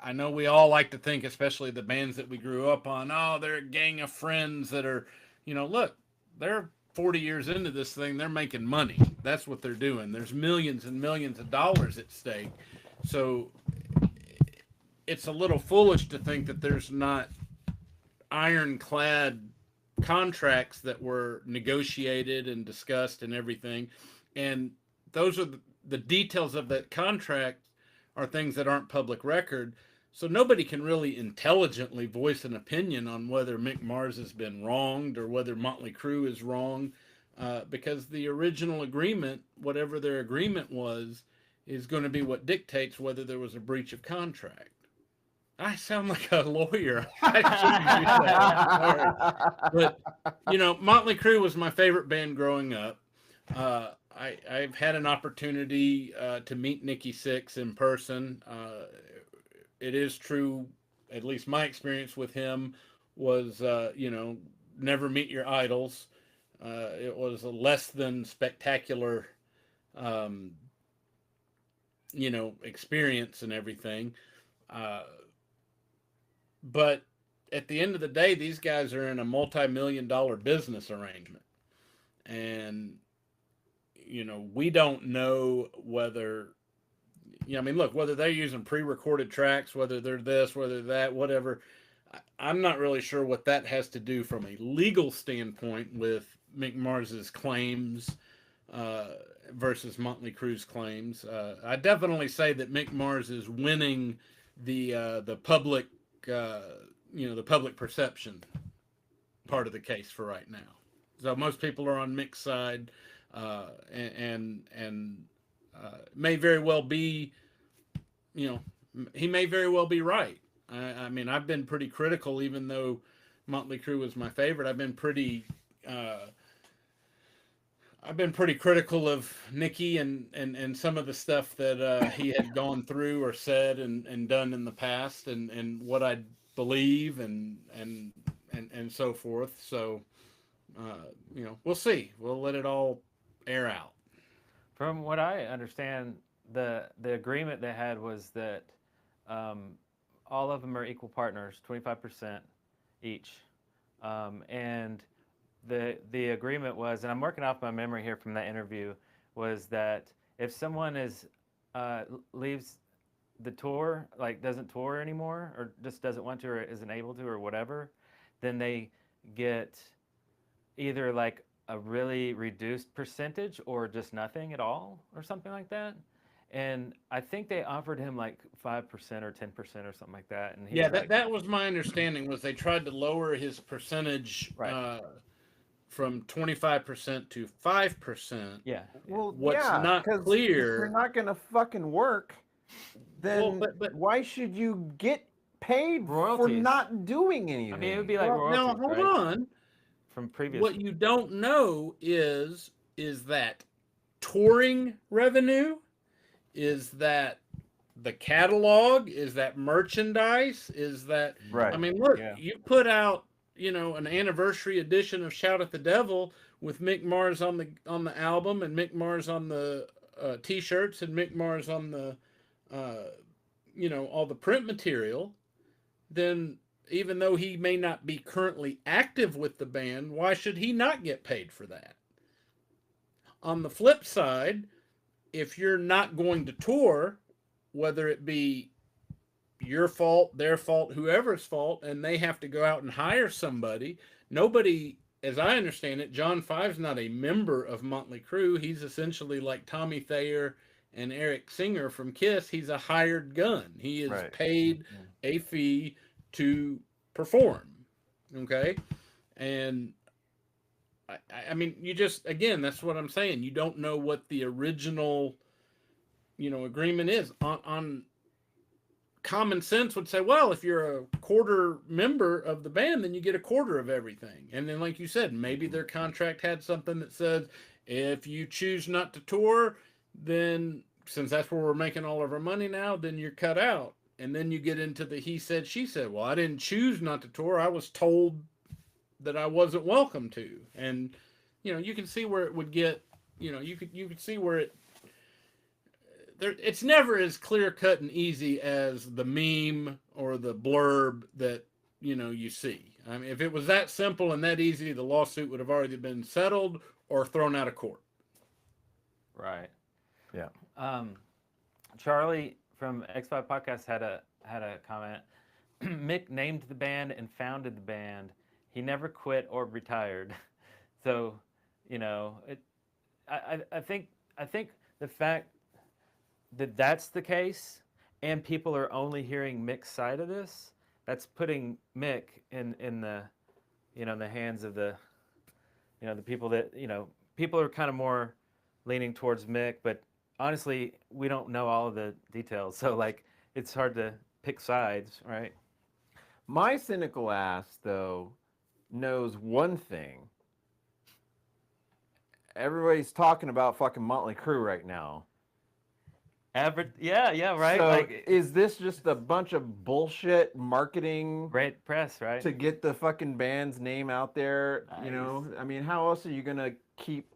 I know we all like to think, especially the bands that we grew up on, oh, they're a gang of friends that are, look, they're 40 years into this thing, they're making money. That's what they're doing. There's millions and millions of dollars at stake. So it's a little foolish to think that there's not ironclad contracts that were negotiated and discussed and everything. And those are the details of that contract are things that aren't public record. So nobody can really intelligently voice an opinion on whether Mick Mars has been wronged or whether Motley Crue is wrong, because the original agreement, whatever their agreement was, is going to be what dictates whether there was a breach of contract. I sound like a lawyer. I shouldn't do that. But, Motley Crue was my favorite band growing up. I've had an opportunity to meet Nikki Sixx in person. It is true, at least my experience with him was, never meet your idols. It was a less than spectacular, experience and everything. But at the end of the day, these guys are in a multi-million-dollar business arrangement. And, we don't know whether, look, whether they're using pre-recorded tracks, whether they're this, whether that, whatever. I'm not really sure what that has to do from a legal standpoint with Mick Mars's claims versus Motley Crue's claims. I definitely say that Mick Mars is winning the public, the public perception part of the case for right now. So most people are on Mick's side, and may very well be, he may very well be right. I mean, I've been pretty critical, even though Motley Crue was my favorite. I've been pretty critical of Nicky and some of the stuff that he had gone through or said and done in the past, and what I believe and so forth. So, we'll see. We'll let it all air out. From what I understand, the agreement they had was that all of them are equal partners, 25% each, and the agreement was, and I'm working off my memory here from that interview, was that if someone leaves the tour, like doesn't tour anymore, or just doesn't want to, or isn't able to, or whatever, then they get either like a really reduced percentage or just nothing at all, or something like that. And I think they offered him like 5% or 10% or something like that. And he that was my understanding, was they tried to lower his percentage from 25% to 5%. Yeah. Well, what's not clear. If you're not going to fucking work, then but why should you get paid royalties for not doing anything? I mean, it would be like royalties. Now, hold on. From previous. What you don't know is that touring revenue, is that the catalog, is that merchandise, is that right? I mean, look, you put out an anniversary edition of Shout at the Devil with Mick Mars on the album, and Mick Mars on the t-shirts, and Mick Mars on the all the print material. Then even though he may not be currently active with the band, why should he not get paid for that? On the flip side, if you're not going to tour, whether it be your fault, their fault, whoever's fault, and they have to go out and hire somebody, nobody, as I understand it, John Five's not a member of Motley Crue. He's essentially like Tommy Thayer and Eric Singer from Kiss. He's a hired gun. He is paid a fee to perform. Okay? And I mean, you just, again, that's what I'm saying. You don't know what the original, agreement is. On common sense would say, well, if you're a quarter member of the band, then you get a quarter of everything. And then, like you said, maybe their contract had something that says, if you choose not to tour, then since that's where we're making all of our money now, then you're cut out. And then you get into the he said, she said. Well, I didn't choose not to tour. I was told that I wasn't welcome to. And, you can see where it would get, you could see where it's never as clear cut and easy as the meme or the blurb that, you see. I mean, if it was that simple and that easy, the lawsuit would have already been settled or thrown out of court. Right. Yeah. Charlie from X5 Podcast had a comment. Mick named the band and founded the band. He never quit or retired. So, I think the fact that that's the case and people are only hearing Mick's side of this, that's putting Mick in the in the hands of the the people that people are kind of more leaning towards Mick, but honestly we don't know all of the details, so like it's hard to pick sides, right? My cynical ass though knows one thing. Everybody's talking about fucking Motley Crue right now. Yeah, right. So like, is this just a bunch of bullshit marketing? Great press, right? To get the fucking band's name out there, Nice. I mean, how else are you gonna keep,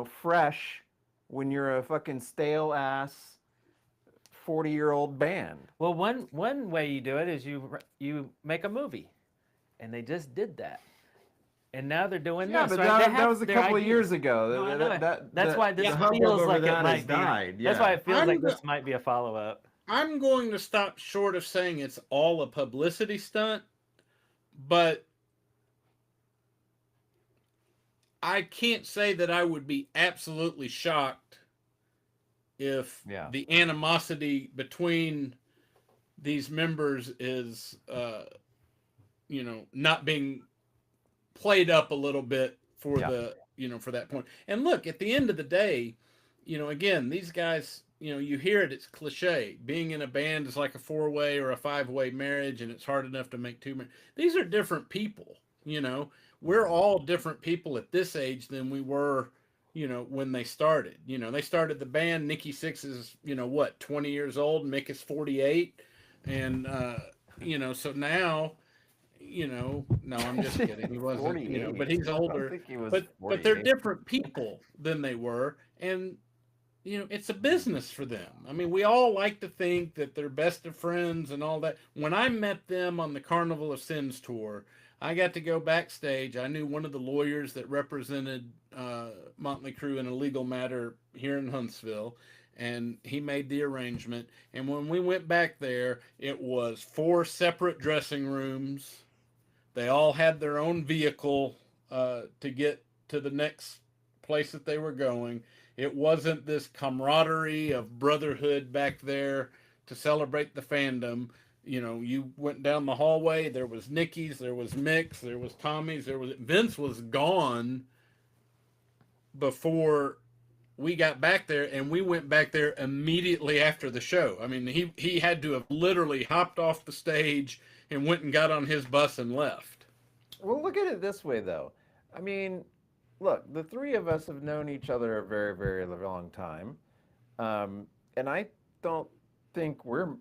fresh when you're a fucking stale ass 40-year-old band? Well, one way you do it is you make a movie, and they just did that. And now they're doing Yeah, this. but Right? that was a couple of years ago. No, I know. That's why this the feels hubbub like over it that might has be. died. That's Yeah. why it feels like this might be a follow-up. I'm going to stop short of saying it's all a publicity stunt, but I can't say that I would be absolutely shocked if the animosity between these members is, not being played up a little bit for the, for that point. And look, at the end of the day, again, these guys, you hear it, it's cliche. Being in a band is like a 4-way or a 5-way marriage, and it's hard enough to make 2 marriages. These are different people, We're all different people at this age than we were, when they started. They started the band, Nikki Sixx is, 20 years old, Mick is 48. And, so now, no, I'm just kidding. He wasn't, but he's older. I think he was but they're different people than they were. And, it's a business for them. I mean, we all like to think that they're best of friends and all that. When I met them on the Carnival of Sins tour, I got to go backstage. I knew one of the lawyers that represented Motley Crue in a legal matter here in Huntsville, and he made the arrangement. And when we went back there, it was 4 separate dressing rooms. They all had their own vehicle to get to the next place that they were going. It wasn't this camaraderie of brotherhood back there to celebrate the fandom. You went down the hallway, there was Nikki's, there was Mick's, there was Tommy's, Vince was gone before we got back there, and we went back there immediately after the show. I mean, he had to have literally hopped off the stage and went and got on his bus and left. Well, look at it this way, though. I mean, look, the 3 of us have known each other a very, very long time. And I don't think we're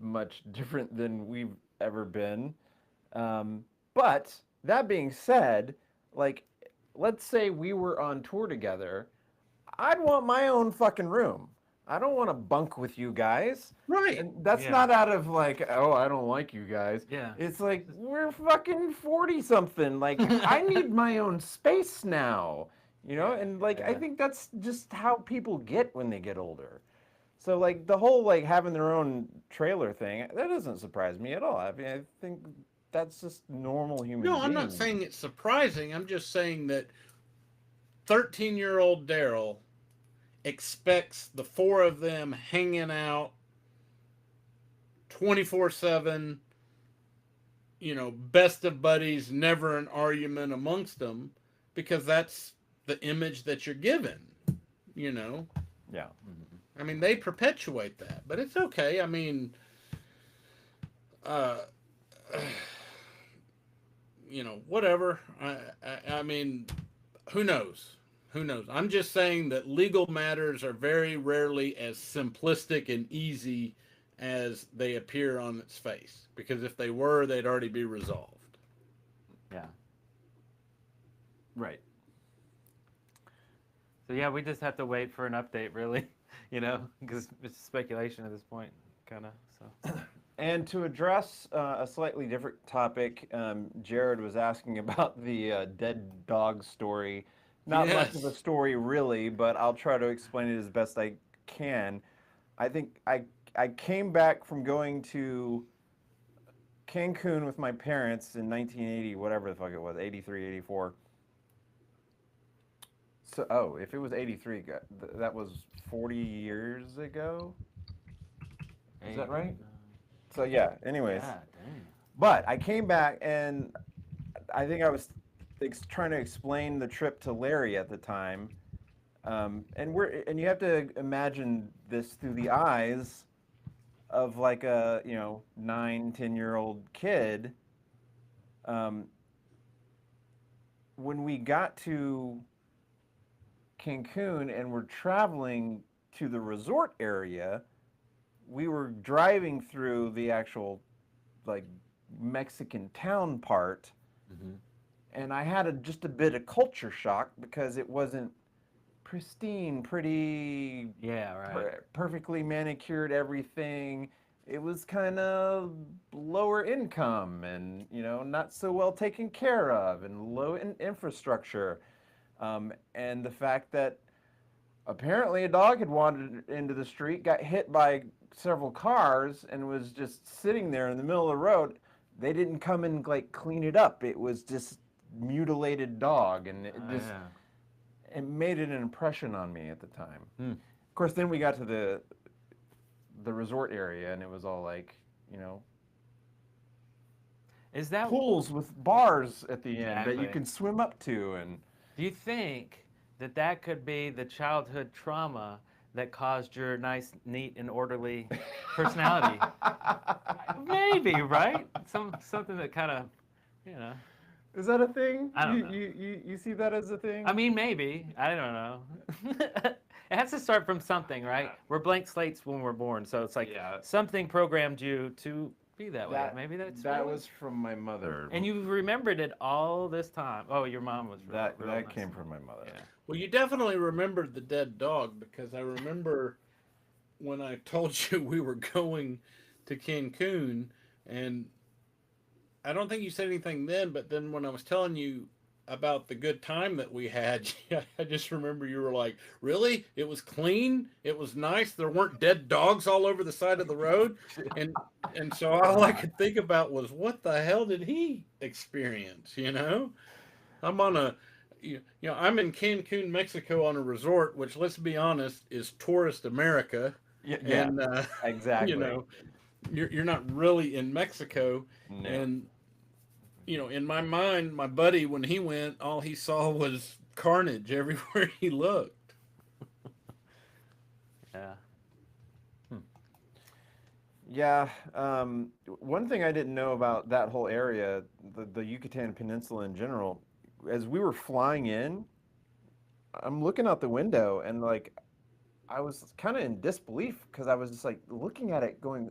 much different than we've ever been. But that being said, like, let's say we were on tour together, I'd want my own fucking room. I don't want to bunk with you guys. Right. And that's not out of like, oh, I don't like you guys. Yeah. It's like, we're fucking 40-something. Like, I need my own space now. And like, I think that's just how people get when they get older. So like, the whole like having their own trailer thing, that doesn't surprise me at all. I mean, I think that's just normal human being. No, I'm not saying it's surprising. I'm just saying that 13-year-old Darrell expects the 4 of them hanging out 24/7, best of buddies, never an argument amongst them, because that's the image that you're given, Yeah. I mean, they perpetuate that, but it's okay. I mean, whatever. I mean, who knows? Who knows? I'm just saying that legal matters are very rarely as simplistic and easy as they appear on its face. Because if they were, they'd already be resolved. Yeah. Right. So yeah, we just have to wait for an update, really, because it's speculation at this point, kind of. So. And to address a slightly different topic, Jared was asking about the dead dog story. Not much of a story, really, but I'll try to explain it as best I can. I think I came back from going to Cancun with my parents in 1980, whatever the fuck it was, 83, 84. So, if it was 83, that was 40 years ago? Is that right? So, yeah, anyways. Yeah, dang. But I came back, and I think I was trying to explain the trip to Larry at the time. And you have to imagine this through the eyes of like a 9, 10-year-old kid. When we got to Cancun and we're traveling to the resort area, we were driving through the actual like Mexican town part, and I had just a bit of culture shock because it wasn't pristine, pretty, perfectly manicured everything. It was kind of lower income and not so well taken care of and low in infrastructure. And the fact that apparently a dog had wandered into the street, got hit by several cars, and was just sitting there in the middle of the road. They didn't come and like clean it up. It was just mutilated dog, and it made an impression on me at the time. Of course, then we got to the resort area, and it was all like, is that pools with bars at the end that you can swim up to? And do you think that could be the childhood trauma that caused your nice, neat, and orderly personality? Maybe, right? Something that kind of, Is that a thing? I don't know. You see that as a thing? I mean, maybe. I don't know. It has to start from something, right? We're blank slates when we're born, so it's like something programmed you to be that way. Maybe that was from my mother. And you remembered it all this time. Oh, your mom was that came from my mother. Yeah. Well, you definitely remembered the dead dog, because I remember when I told you we were going to Cancun, and I don't think you said anything then, but then when I was telling you about the good time that we had, I just remember you were like, really? It was clean? It was nice? There weren't dead dogs all over the side of the road? And so all I could think about was, what the hell did he experience, I'm on a... I'm in Cancun, Mexico on a resort, which, let's be honest, is tourist America. And, exactly. You're not really in Mexico. No. And, in my mind, my buddy, when he went, all he saw was carnage everywhere he looked. Yeah. Yeah. One thing I didn't know about that whole area, the Yucatan Peninsula in general, as we were flying in, I'm looking out the window and like I was kind of in disbelief because I was just like looking at it going,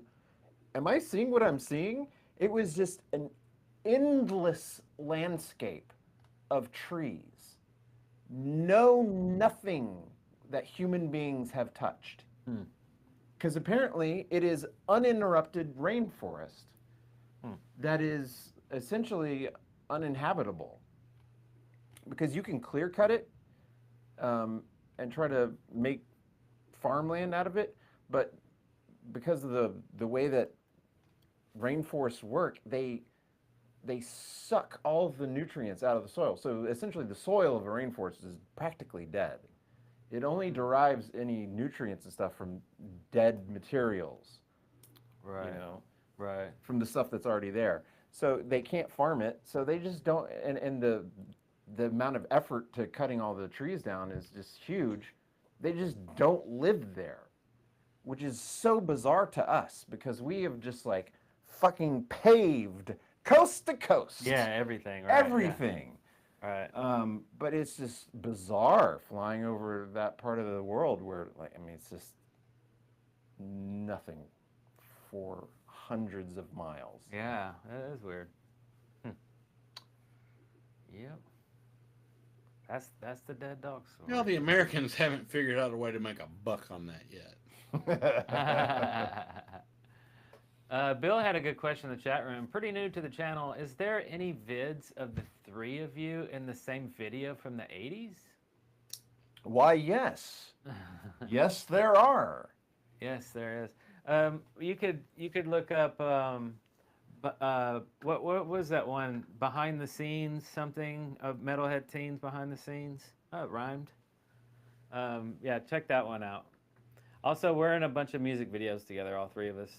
am I seeing what I'm seeing? It was just an endless landscape of trees. Nothing that human beings have touched. Because apparently it is uninterrupted rainforest that is essentially uninhabitable. Because you can clear cut it and try to make farmland out of it, but because of the way that rainforests work, they suck all of the nutrients out of the soil. So essentially the soil of a rainforest is practically dead. It only derives any nutrients and stuff from dead materials. Right. Right. From the stuff that's already there. So they can't farm it, so they just don't, and the amount of effort to cutting all the trees down is just huge. They just don't live there, which is so bizarre to us because we have just like fucking paved coast to coast. Yeah, everything. Right? Everything. Yeah. Right. But it's just bizarre flying over that part of the world where, like, I mean, it's just nothing for hundreds of miles. Yeah, that is weird. Yep. That's the dead dog story. Well, the Americans haven't figured out a way to make a buck on that yet. Bill had a good question in the chat room. Pretty new to the channel. Is there any vids of the three of you in the same video from the 80s? Why, yes. Yes, there are. Yes, there is. You could look up what was that one? Behind the scenes something of Metalhead Teens behind the scenes. Oh, it rhymed. Yeah, check that one out. Also, we're in a bunch of music videos together, all three of us.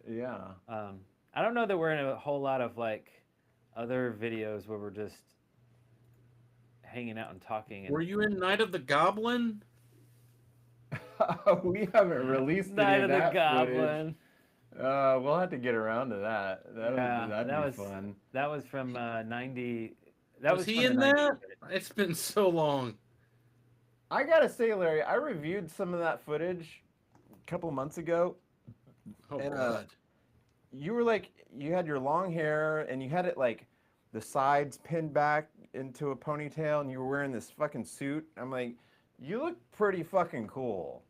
Yeah. I don't know that we're in a whole lot of like other videos where we're just hanging out and talking. And... Were you in Night of the Goblin? We haven't released Night any of of the that Goblin. footage. We'll have to get around to that. That'd be fun. That was from 90. That was from he the in 90s. that? It's been so long. I gotta say, Larry, I reviewed some of that footage a couple months ago. Oh, and God. you were like, you had your long hair and you had it like the sides pinned back into a ponytail and you were wearing this fucking suit. I'm like, you look pretty fucking cool.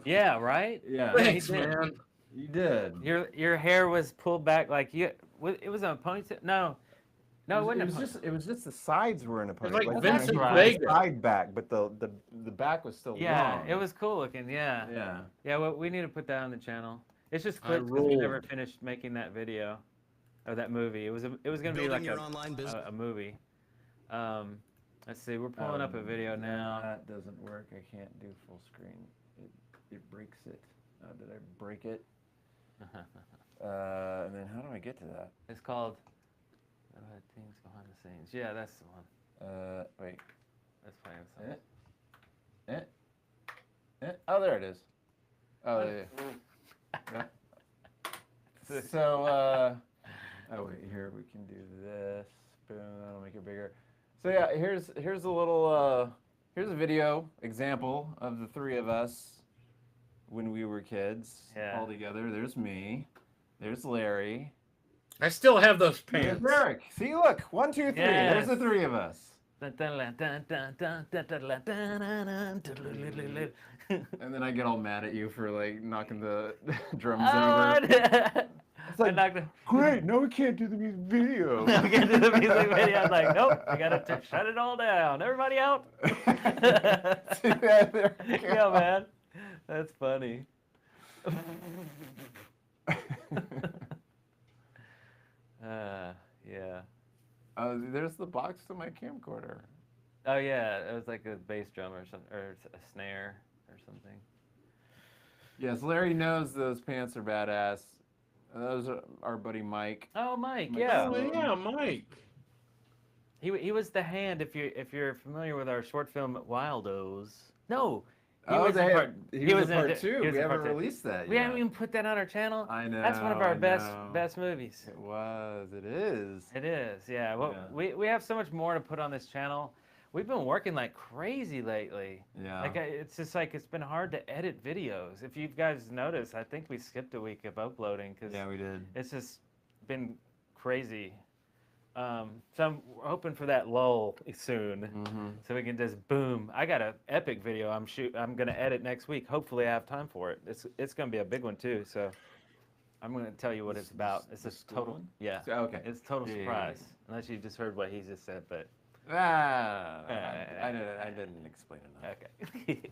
Yeah, right? Yeah. Thanks, Yeah, he did. man. You did. Your hair was pulled back like you. It was a ponytail. No, it wasn't. It was just the sides were in a ponytail. like the Vincent side Vega. back, but the back was still Yeah, long. it was cool looking. Yeah. Yeah. Yeah. Well, we need to put that on the channel. It's just clips because we ruled. never finished making that video, or that movie. It was gonna be like a movie. Let's see. We're pulling up a video now. That doesn't work. I can't do full screen. It breaks it. Did I break it? And then how do I get to that? It's called Things Behind the Scenes. Yeah, that's the one. Wait. That's playing something. Oh, there it is. Oh, yeah. So, oh wait, here we can do this. Boom, that'll make it bigger. So yeah, here's a little here's a video example of the three of us when we were kids all together. There's me. There's Larry. I still have those There's pants. Eric. See, look, 1, 2, 3. There's the three of us. And then I get all mad at you for like knocking the drums over. It's like, great, no, we can't do the music video. We can't do the music video. I was like, nope, we gotta shut it all down. Everybody out. Yeah, man, that's funny. Yeah. Oh, there's the box to my camcorder. Oh yeah, it was like a bass drum or something, or a snare or something. Yes, Larry knows those pants are badass. Those are our buddy Mike. Oh, Mike, yeah. Oh, yeah, Mike. He was the hand. If you're familiar with our short film Wildos. No. He was in part 2. We haven't part 2. released that yet. We haven't even put that on our channel. I know. That's one of our best movies. It was. It is. It is. Yeah. Well, we have so much more to put on this channel. We've been working like crazy lately. Yeah. Like it's just like it's been hard to edit videos. If you guys noticed, I think we skipped a week of uploading because we did. It's just been crazy. So I'm hoping for that lull soon, so we can just boom. I got an epic video I'm gonna edit next week. Hopefully I have time for it. It's gonna be a big one too. So I'm gonna tell you what it's about. It's a total one? yeah. Okay. It's a total Yeah, surprise, unless you just heard what he just said. But I didn't explain enough. Okay.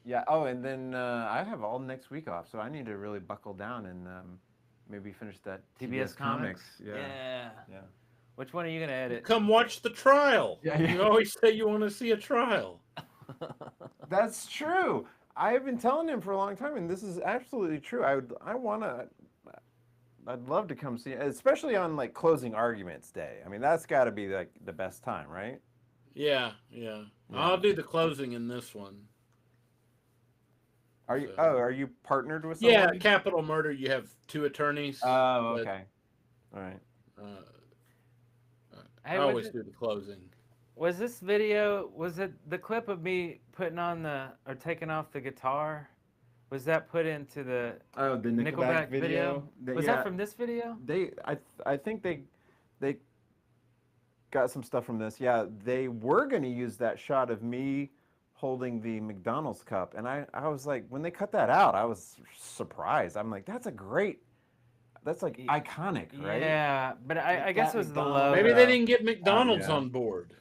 Yeah. Oh, and then I have all next week off, so I need to really buckle down and maybe finish that TBS Comics. Yeah. Which one are you gonna edit? Come watch the trial. Yeah. You always say you want to see a trial. That's true. I've been telling him for a long time, and this is absolutely true. I'd love to come see it, especially on like closing arguments day. I mean, that's got to be like the best time, right? Yeah. I'll do the closing in this one. Are you? Oh, are you partnered with someone? Yeah, capital murder. You have 2 attorneys. Oh, okay. All right. I always do the closing. Was this video? Was it the clip of me putting on or taking off the guitar? Was that put into the Nickelback video? Was that from this video? I think they got some stuff from this. Yeah, they were going to use that shot of me holding the McDonald's cup, and I was like, when they cut that out, I was surprised. I'm like, that's like iconic, right? Yeah, but I guess it was the logo. Maybe they didn't get McDonald's yeah. on board.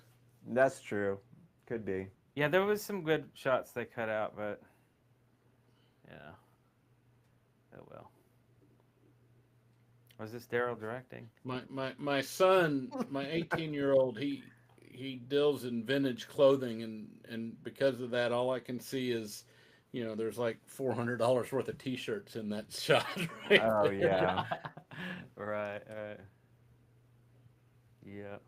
That's true. Could be. Yeah, there was some good shots they cut out, but yeah. Oh well. Was this Darrell directing? My son, my 18-year-old, he deals in vintage clothing, and because of that, all I can see is, there's like $400 worth of T-shirts in that shot. Right Oh there. yeah. Right. Yeah.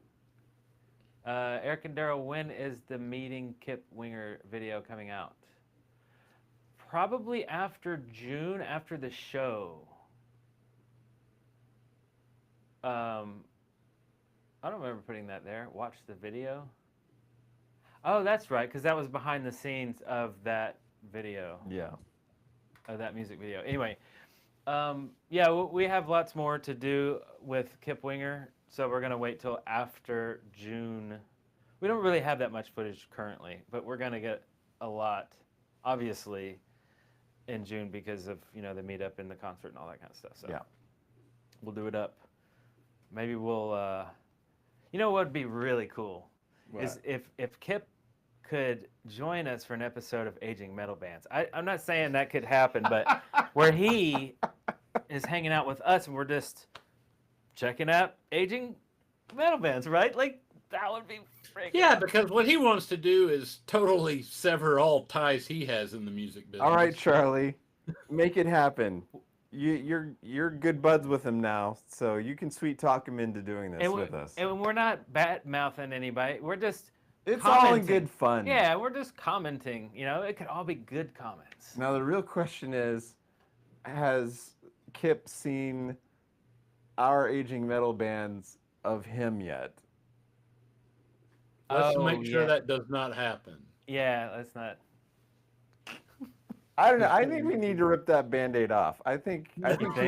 Eric and Darrell, when is the Meeting Kip Winger video coming out? Probably after June, after the show. I don't remember putting that there. Watch the video. Oh, that's right, because that was behind the scenes of that video. Yeah. Of that music video. Anyway, yeah, we have lots more to do with Kip Winger, so we're going to wait till after June. We don't really have that much footage currently, but we're going to get a lot, obviously, in June because of, the meetup and the concert and all that kind of stuff. So yeah. We'll do it up. Maybe we'll, what would be really cool is if Kip could join us for an episode of Aging Metal Bands. I'm not saying that could happen, but where he is hanging out with us and we're just checking out aging metal bands, right? Like, that would be freaking Yeah, because what he wants to do is totally sever all ties he has in the music business. All right, Charlie, make it happen. You're good buds with him now, so you can sweet talk him into doing this with us. And we're not bad mouthing anybody. We're just It's commenting. all in good fun. Yeah, we're just commenting. It could all be good comments. Now the real question is, has Kip seen our aging metal bands of him yet? Let's make sure that does not happen. Yeah, let's not. I don't know. I think we need to rip that Band-Aid off. I think he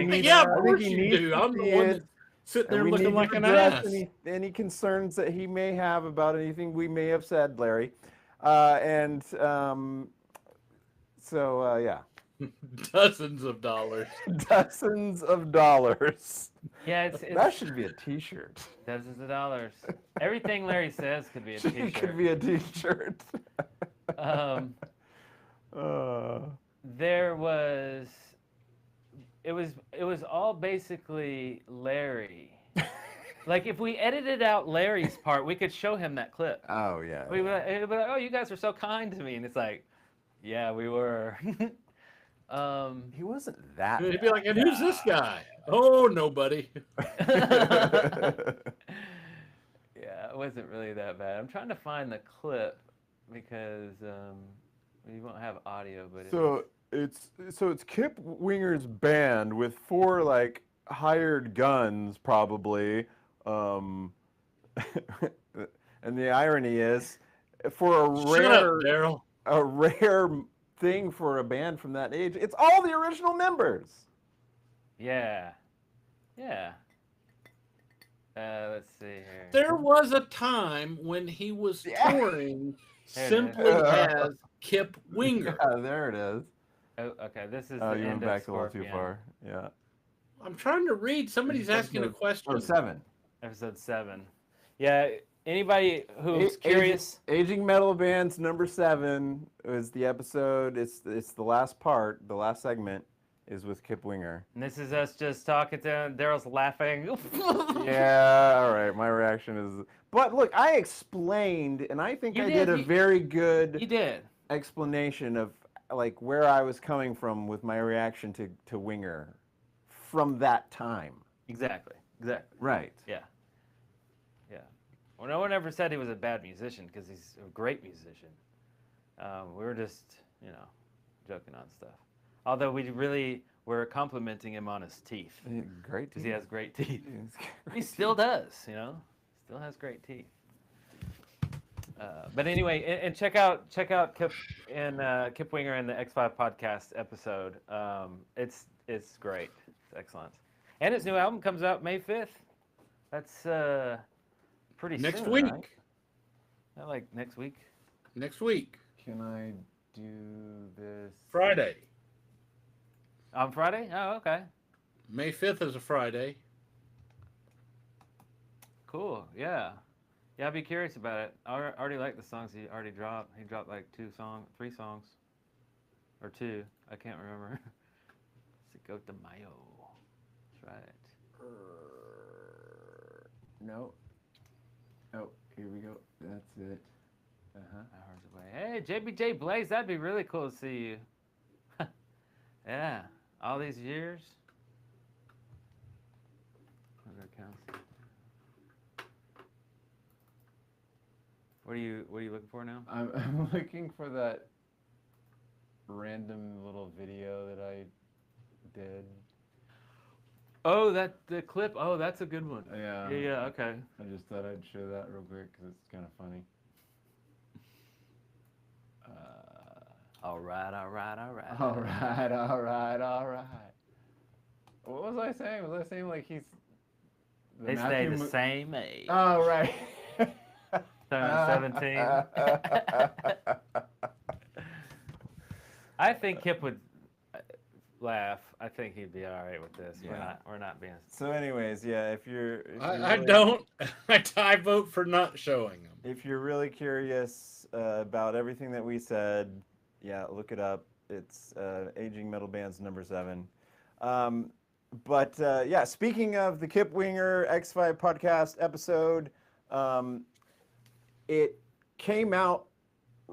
needs, yeah, of I think course he you needs do. to I'm see the one it, that's sitting there and we looking need to like an address ass. any concerns that he may have about anything we may have said, Larry. So yeah. Dozens of dollars. Dozens of dollars. Yeah, that should be a T-shirt. Dozens of dollars. Everything Larry says could be a T-shirt. It could be a T-shirt. There was, it was all basically Larry. Like, if we edited out Larry's part, we could show him that clip. Oh yeah. We'd be like, oh, you guys were so kind to me, and it's like, yeah, we were. He wasn't that. He'd be like, and who's this guy? Oh, nobody. Yeah, it wasn't really that bad. I'm trying to find the clip because we won't have audio, but it's Kip Winger's band with 4 like hired guns probably, and the irony is, for a rare thing for a band from that age, it's all the original members. Yeah. Let's see here. There was a time when he was touring simply as Kip Winger. Yeah, there it is. Oh, okay, this is Oh, the you went end back of a little too Scorpion. far. Yeah. I'm trying to read. Somebody's asking a question. 7. Episode 7. Yeah, anybody who's curious. Aging Metal Bands number 7 is the episode. It's the last part. The last segment is with Kip Winger. And this is us just talking to him. Daryl's laughing. Yeah, all right. My reaction is. But look, I explained, and I think I did a very good. You did. Explanation of like where I was coming from with my reaction to Winger from that time. Exactly. Right. Yeah. Well, no one ever said he was a bad musician because he's a great musician. We were just, joking on stuff. Although we really were complimenting him on his teeth. Great teeth. Because he has great teeth. He still does, Still has great teeth. But anyway, and check out Kip and Kip Winger in the X5 podcast episode. It's great. It's excellent. And his new album comes out May 5th. That's pretty next soon, week. right? Not like next week. Next week. Can I do this? Friday. On Friday? Oh, okay. May 5th is a Friday. Cool. Yeah. Yeah, I'd be curious about it. I already like the songs he already dropped. He dropped like 3 songs. Or 2. I can't remember. Cinco de Mayo. That's right. No. Oh, here we go. That's it. Hours away. Hey, JBJ Blaze, that'd be really cool to see you. Yeah. All these years. What are you looking for now? I'm looking for that random little video that I did. Oh, the clip. Oh, that's a good one. Yeah. Yeah, okay. I just thought I'd show that real quick because it's kind of funny. All right. All right. What was I saying? Was I saying like he's... They stay the same age. Oh, right. 17. I think Kip would laugh. I think he'd be all right with this. Yeah. We're not being... So anyways, yeah, if you're I don't. I vote for not showing them. If you're really curious about everything that we said, yeah, look it up. It's Aging Metal Bands #7. But yeah, speaking of the Kip Winger X5 podcast episode, it came out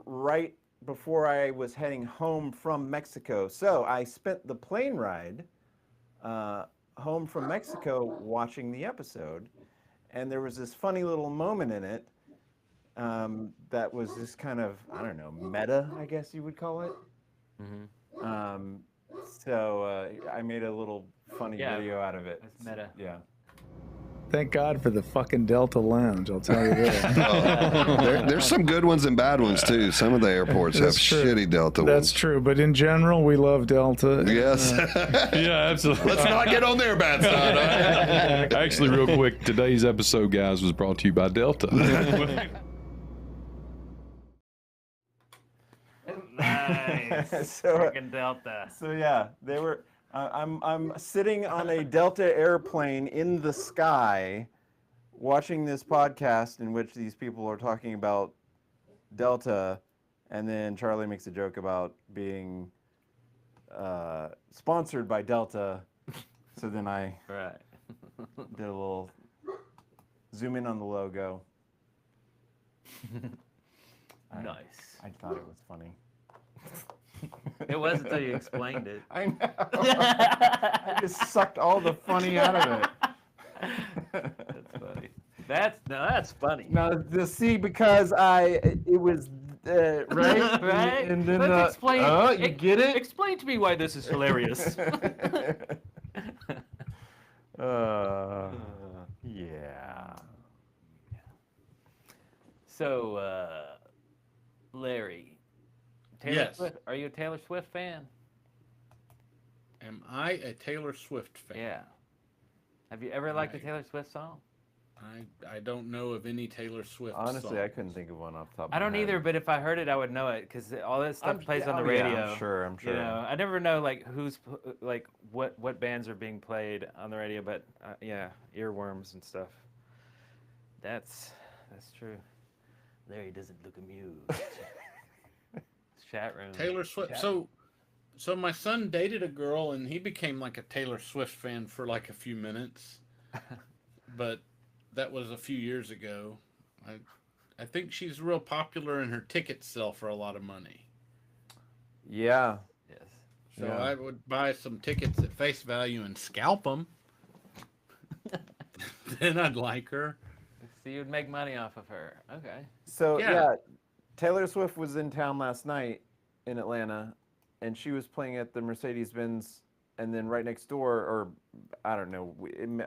right before I was heading home from Mexico. So I spent the plane ride home from Mexico watching the episode. And there was this funny little moment in it that was this kind of, I don't know, meta, I guess you would call it. Mm-hmm. So I made a little funny video out of it. It's meta. Yeah. Thank God for the fucking Delta Lounge, I'll tell you that. There's some good ones and bad ones, too. Some of the airports have shitty Delta ones. That's true, but in general, we love Delta. Yes. Yeah, absolutely. Let's not get on their bad side. All right? Actually, real quick, today's episode, guys, was brought to you by Delta. Nice. So, Freaking Delta. So yeah, they were. I'm sitting on a Delta airplane in the sky, watching this podcast in which these people are talking about Delta, and then Charlie makes a joke about being sponsored by Delta. So then I did a little zoom in on the logo. Nice. I thought it was funny. It was until you explained it. I know. I just sucked all the funny out of it. That's funny. That's funny. Now, see, because it was right, right. And then Let's explain. You get it? Explain to me why this is hilarious. Yeah. So, Larry, Taylor Yes. Swift, are you a Taylor Swift fan? Am I a Taylor Swift fan? Yeah. Have you ever liked a Taylor Swift song? I don't know of any Taylor Swift Honestly, songs. I couldn't think of one off the top of my I don't head. either, but if I heard it, I would know it because all that stuff plays on the radio. Yeah, I'm sure. You know, I never know like what bands are being played on the radio, but yeah, earworms and stuff. That's true. Larry doesn't look amused. Chat room. Taylor Swift. So my son dated a girl, and he became like a Taylor Swift fan for like a few minutes, but that was a few years ago. I think she's real popular, and her tickets sell for a lot of money. Yeah. Yes. So I would buy some tickets at face value and scalp them. Then I'd like her. So you'd make money off of her. Okay. So yeah, Taylor Swift was in town last night in Atlanta, and she was playing at the Mercedes-Benz, and then right next door, or I don't know,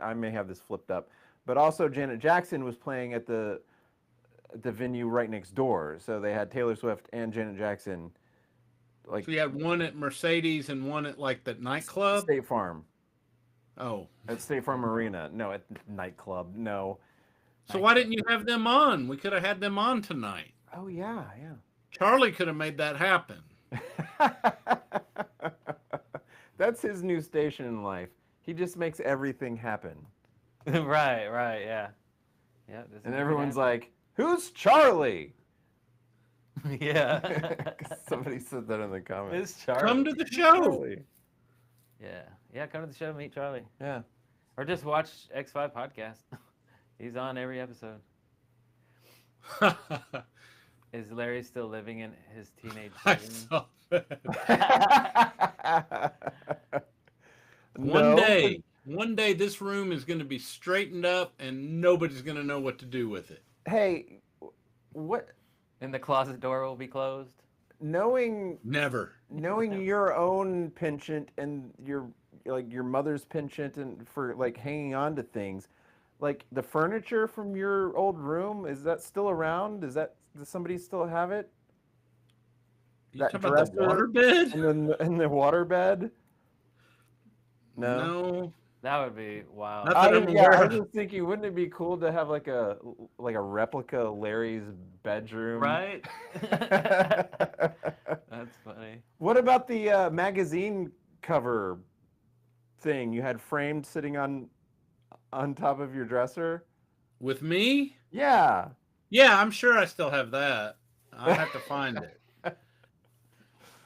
I may have this flipped up, but also Janet Jackson was playing at the venue right next door. So they had Taylor Swift and Janet Jackson. Like, So you had one at Mercedes and one at like the nightclub? State Farm. Oh. At State Farm Arena. No, at nightclub. No. So why didn't you have them on? We could have had them on tonight. Oh yeah, yeah. Charlie could have made that happen. That's his new station in life. He just makes everything happen. Right, yeah. Yeah. And everyone's like, "Who's Charlie?" Yeah. Somebody said that in the comments. It's Charlie. Come to the show. Charlie. Yeah, come to the show, meet Charlie. Yeah. Or just watch X5 podcast. He's on every episode. Is Larry still living in his teenage dream? One day this room is going to be straightened up and nobody's going to know what to do with it. Hey, what? And the closet door will be closed? Knowing your own penchant and your mother's penchant and for like hanging on to things, like the furniture from your old room, is that still around? Does somebody still have it? You talking about the waterbed? And the waterbed? No. That would be wild. I was just thinking, wouldn't it be cool to have like a replica of Larry's bedroom? Right? That's funny. What about the magazine cover thing you had framed sitting on top of your dresser? With me? Yeah. Yeah, I'm sure I still have that. I'll have to find it.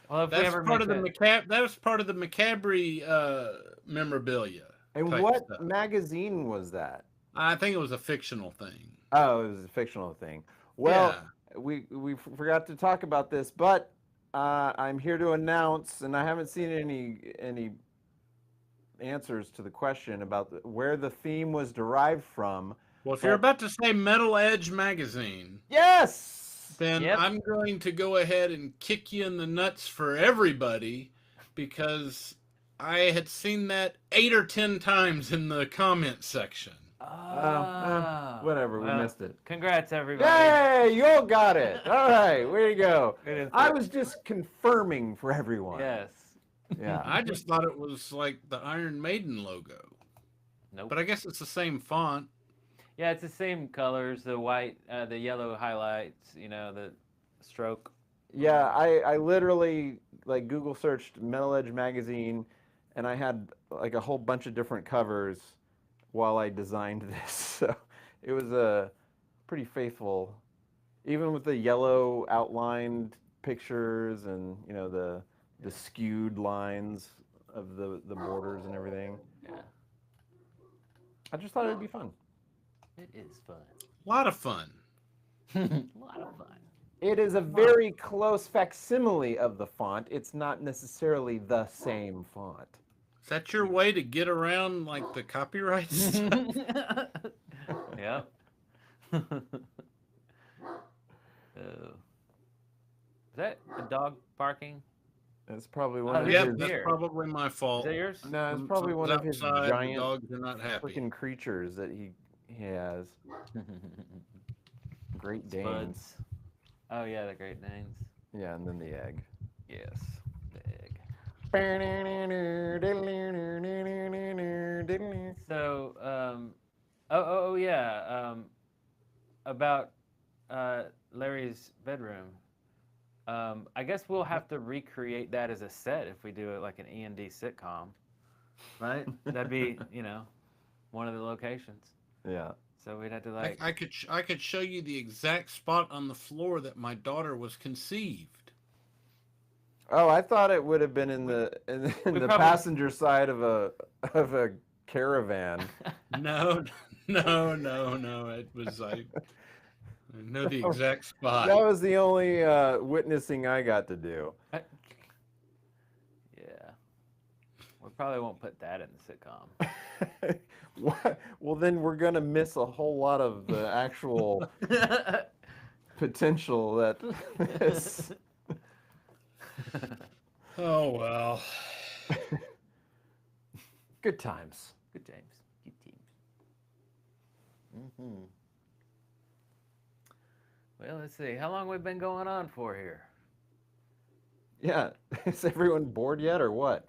Well, if That's part of that was part of the Macabre memorabilia. And what magazine was that? I think it was a fictional thing. Oh, it was a fictional thing. Well, we forgot to talk about this, but I'm here to announce, and I haven't seen any answers to the question about where the theme was derived from. Well, if you're about to say Metal Edge magazine, yes, then I'm going to go ahead and kick you in the nuts for everybody, because I had seen that 8 or 10 times in the comment section. Whatever, we missed it. Congrats, everybody. Yay, you all got it. All right, way to go. I was just confirming for everyone. Yes. Yeah. I just thought it was like the Iron Maiden logo. Nope. But I guess it's the same font. Yeah, it's the same colors, the white, the yellow highlights, the stroke. Yeah, I literally like Google searched Metal Edge magazine, and I had like a whole bunch of different covers while I designed this. So it was pretty faithful, even with the yellow outlined pictures and the skewed lines of the borders and everything. Yeah. I just thought it'd be fun. It is fun. A lot of fun. A lot of fun. It is a very close facsimile of the font. It's not necessarily the same font. Is that your way to get around like the copyright stuff? Yeah. Is that a dog barking? It's probably one of his... Yeah, that's probably my fault. Is that yours? No, it's probably one of his giant dogs are not happy. freaking creatures that he has. Great Danes. Spuds. Oh yeah, the Great Danes. Yeah, and then the egg. Yes, the egg. So, about Larry's bedroom. I guess we'll have to recreate that as a set if we do it like an E&D sitcom, right? That'd be, one of the locations. Yeah. So we'd have to like. I could show you the exact spot on the floor that my daughter was conceived. Oh, I thought it would have been in the passenger side of a caravan. No. It was I know the exact spot. That was the only witnessing I got to do. Yeah. We probably won't put that in the sitcom. What? Well, then we're gonna miss a whole lot of the actual potential that is. Oh well. Good times. Good times. Good teams. Mm-hmm. Well, let's see. How long we've been going on for here? Yeah. Is everyone bored yet, or what?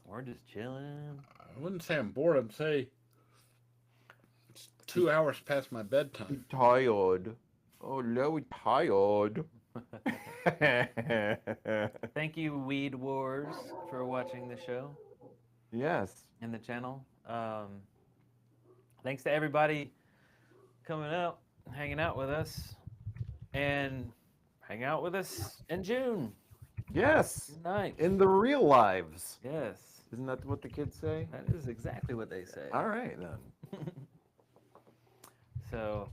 We're just chilling. I wouldn't say I'm bored. I'd say it's 2 hours past my bedtime. Tired. Oh no, we tired. Thank you, Weed Wars, for watching the show. Yes. And the channel. Thanks to everybody coming out, hanging out with us, and hang out with us in June. Yes. Nice. In the real lives. Yes. Isn't that what the kids say? That is exactly what they say. All right, then. So,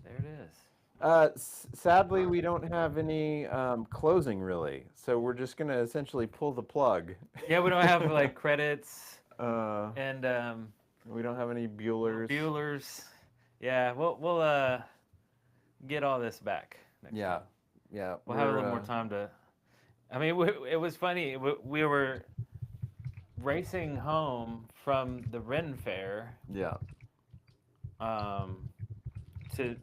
there it is. Sadly, we don't have any closing, really. So we're just going to essentially pull the plug. Yeah, we don't have, like, credits. And we don't have any Buellers. Yeah, we'll get all this back next time. Yeah. We'll have a little more time to... I mean, it was funny. We were racing home from the Ren Fair. Yeah. To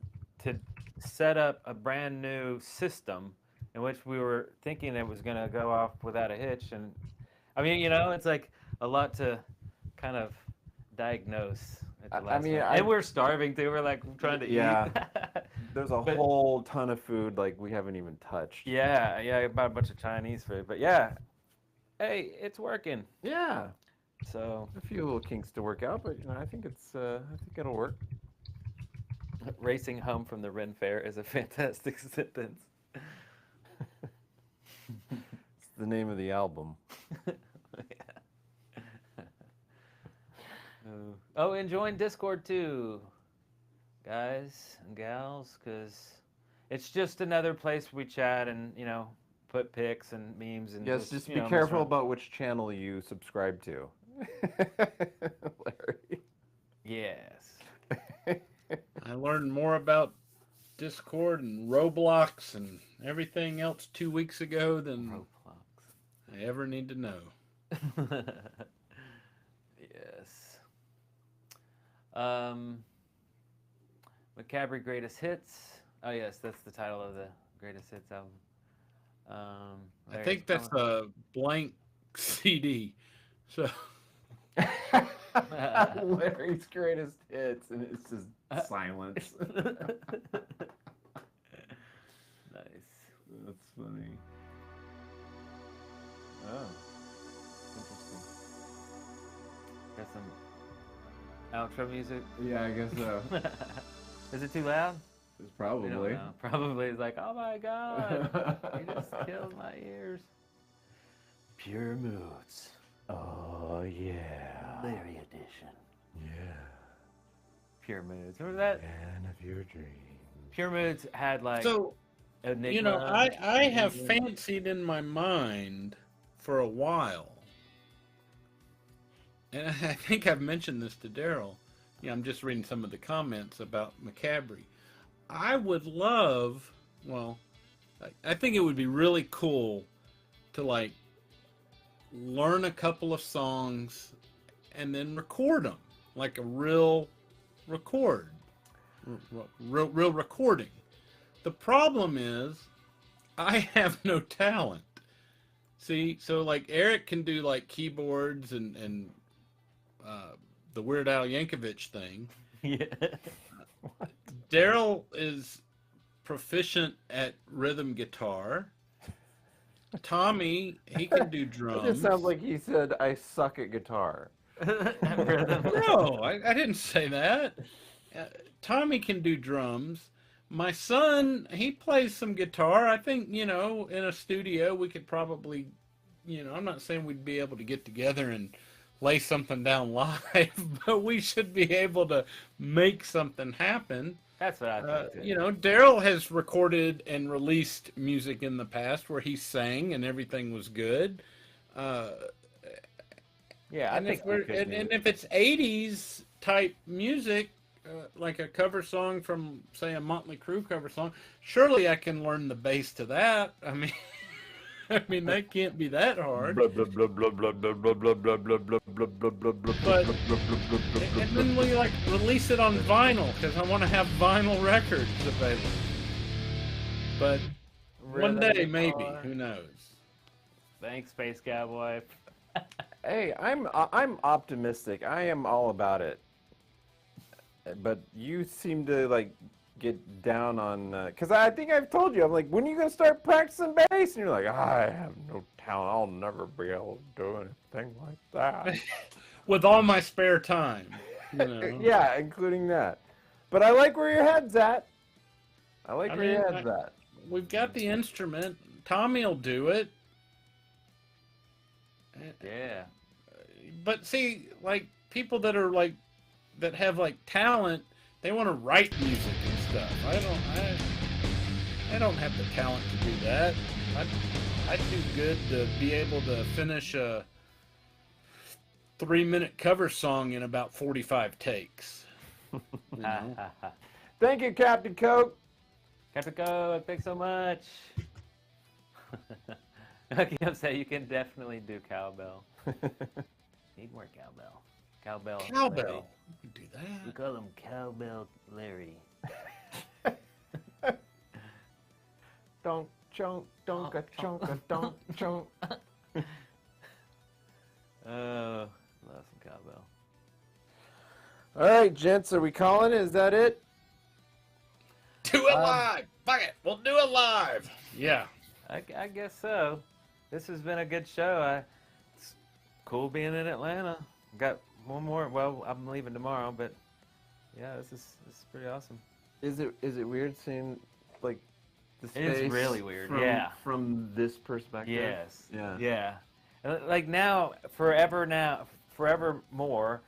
set up a brand new system in which we were thinking it was going to go off without a hitch. And I mean, you know, it's like a lot to kind of diagnose at the last minute. And we're starving too. We're like trying to eat. There's a whole ton of food like we haven't even touched. Yeah, about a bunch of Chinese food. But yeah, hey, it's working. Yeah. So a few little kinks to work out, but you know, I think it'll work. Racing home from the Ren Fair is a fantastic sentence. It's the name of the album. Oh, and join Discord too, guys and gals, because it's just another place we chat and, you know, put pics and memes and just be careful about which channel you subscribe to. Larry. Yes. I learned more about Discord and Roblox and everything else 2 weeks ago than I ever need to know. Yes. Macabre Greatest Hits. Oh yes, that's the title of the Greatest Hits album. I think that's a blank CD. So Larry's Greatest Hits, and it's just silence. Nice. That's funny. Oh, interesting. Got some outro music. Yeah, I guess so. Is it too loud? It's probably. Probably. It's like, oh my god, you just killed my ears. Pure Moods. Oh yeah. Larry edition. Yeah. Pure Moods. Remember that? Man of your dreams. Pure Moods had like Enigma. You know, I have fancied in my mind for a while, and I think I've mentioned this to Darrell. Yeah, I'm just reading some of the comments about Macabre. I would love, well, I think it would be really cool to like learn a couple of songs and then record them like a real recording. The problem is I have no talent. See, so like Eric can do like keyboards and the Weird Al Yankovic thing. Yeah. Darrell is proficient at rhythm guitar. Tommy, he can do drums. It just sounds like he said, I suck at guitar. No, I didn't say that. Tommy can do drums. My son, he plays some guitar. I think, you know, in a studio we could probably, you know, I'm not saying we'd be able to get together and lay something down live, but we should be able to make something happen. That's what I think too. You know, Darrell has recorded and released music in the past where he sang and everything was good. Yeah, I think and if it's 80s type music, like a cover song from, say, a Motley Crue cover song, surely I can learn the bass to that. I mean, that can't be that hard. But and then we like release it on vinyl because I want to have vinyl records available. But one day, maybe, who knows? Thanks, Space Cowboy. Hey, I'm optimistic. I am all about it. but you seem to like get down on because I think I've told you, I'm like, when are you gonna start practicing bass? And you're like, I have no talent. I'll never be able to do anything like that. With all my spare time. You know? Yeah, including that. But I like where your head's at. I like where your head's at. We've got the instrument. Tommy'll do it. Yeah. But see, like people that are like that have like talent, they want to write music and stuff. I don't have the talent to do that. I'd do good to be able to finish a 3-minute cover song in about 45 takes. You know? Thank you, Captain Coke. Captain Coke, thanks so much. Okay, I'm saying you can definitely do cowbell. Need more cowbell. Cowbell. Cowbell. You can do that. We call him Cowbell Larry. Donk chonk, donka chonka, donk chonk. Oh, love some cowbell. All right, gents, are we calling it? Is that it? Do it live. Fuck it. We'll do it live. Yeah. I guess so. This has been a good show. It's cool being in Atlanta. Got one more. Well, I'm leaving tomorrow, but yeah, this is pretty awesome. Is it weird seeing like the space? It is really weird. From this perspective. Yes. Yeah. Yeah. Like now, forevermore,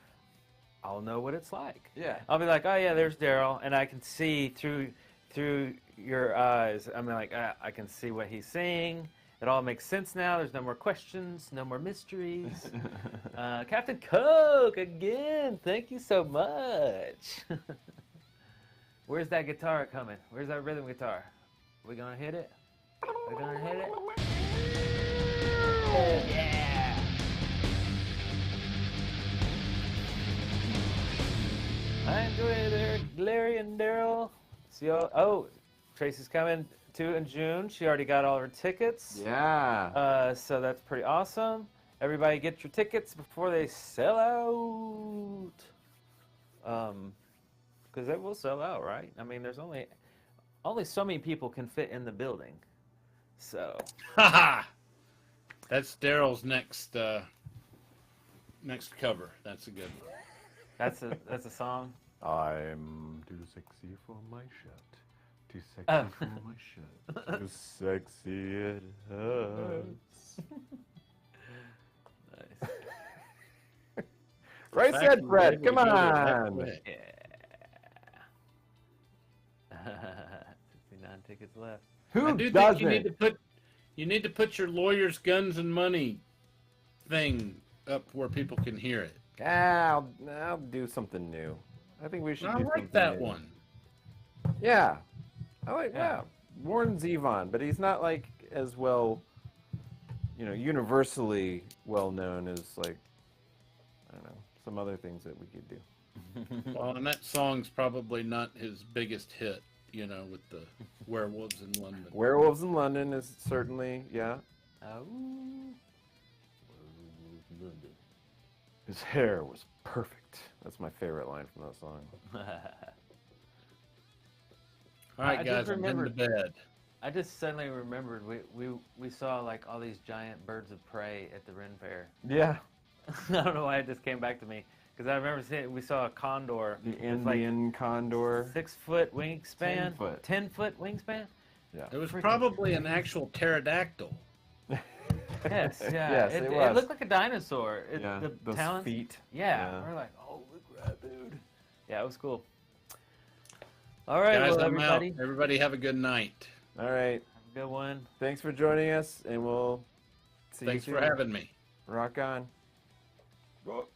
I'll know what it's like. Yeah. I'll be like, oh yeah, there's Darrell, and I can see through your eyes. I mean, like I can see what he's saying. It all makes sense now. There's no more questions, no more mysteries. Captain Coke again. Thank you so much. Where's that guitar coming? Where's that rhythm guitar? We gonna hit it? We gonna hit it? Yeah. I enjoy it there, Larry and Darrell. See y'all. Oh, Tracy's coming too in June. She already got all her tickets. Yeah. So that's pretty awesome. Everybody get your tickets before they sell out. Because they will sell out, right? I mean, there's only so many people can fit in the building. So. Haha. That's Darrell's next cover. That's a good one. That's a song. I'm too sexy for my shirt. Too sexy for my shirt. Too sexy it hurts. Nice. Right said, Fred. Come on. Yeah. 69 tickets left. Who I do doesn't? think you need to put your lawyers, guns, and money thing up where people can hear it. I'll do something new. I think we should I do something like that new. one. Yeah. I like Warren Zevon, but he's not like as well, universally well known as like, I don't know, some other things that we could do. Well, and that song's probably not his biggest hit, with the Werewolves in London. Werewolves in London is certainly, yeah. Oh. London. His hair was perfect. That's my favorite line from that song. All right, guys, I'm heading to bed. I just suddenly remembered we saw like all these giant birds of prey at the Ren Fair. Yeah. I don't know why it just came back to me. Because I remember we saw a condor. The Indian condor. 6-foot wingspan. 10 foot. 10-foot wingspan? Yeah. It was probably an actual pterodactyl. Yes, yeah. Yes, it was. It looked like a dinosaur. Those talons, feet. Yeah. We're like, oh, look at that dude. Yeah, it was cool. All right, guys, well, I'm everybody. out. Everybody have a good night. All right. Have a good one. Thanks for joining us, and we'll see you soon. Thanks for having me. Rock on. Go.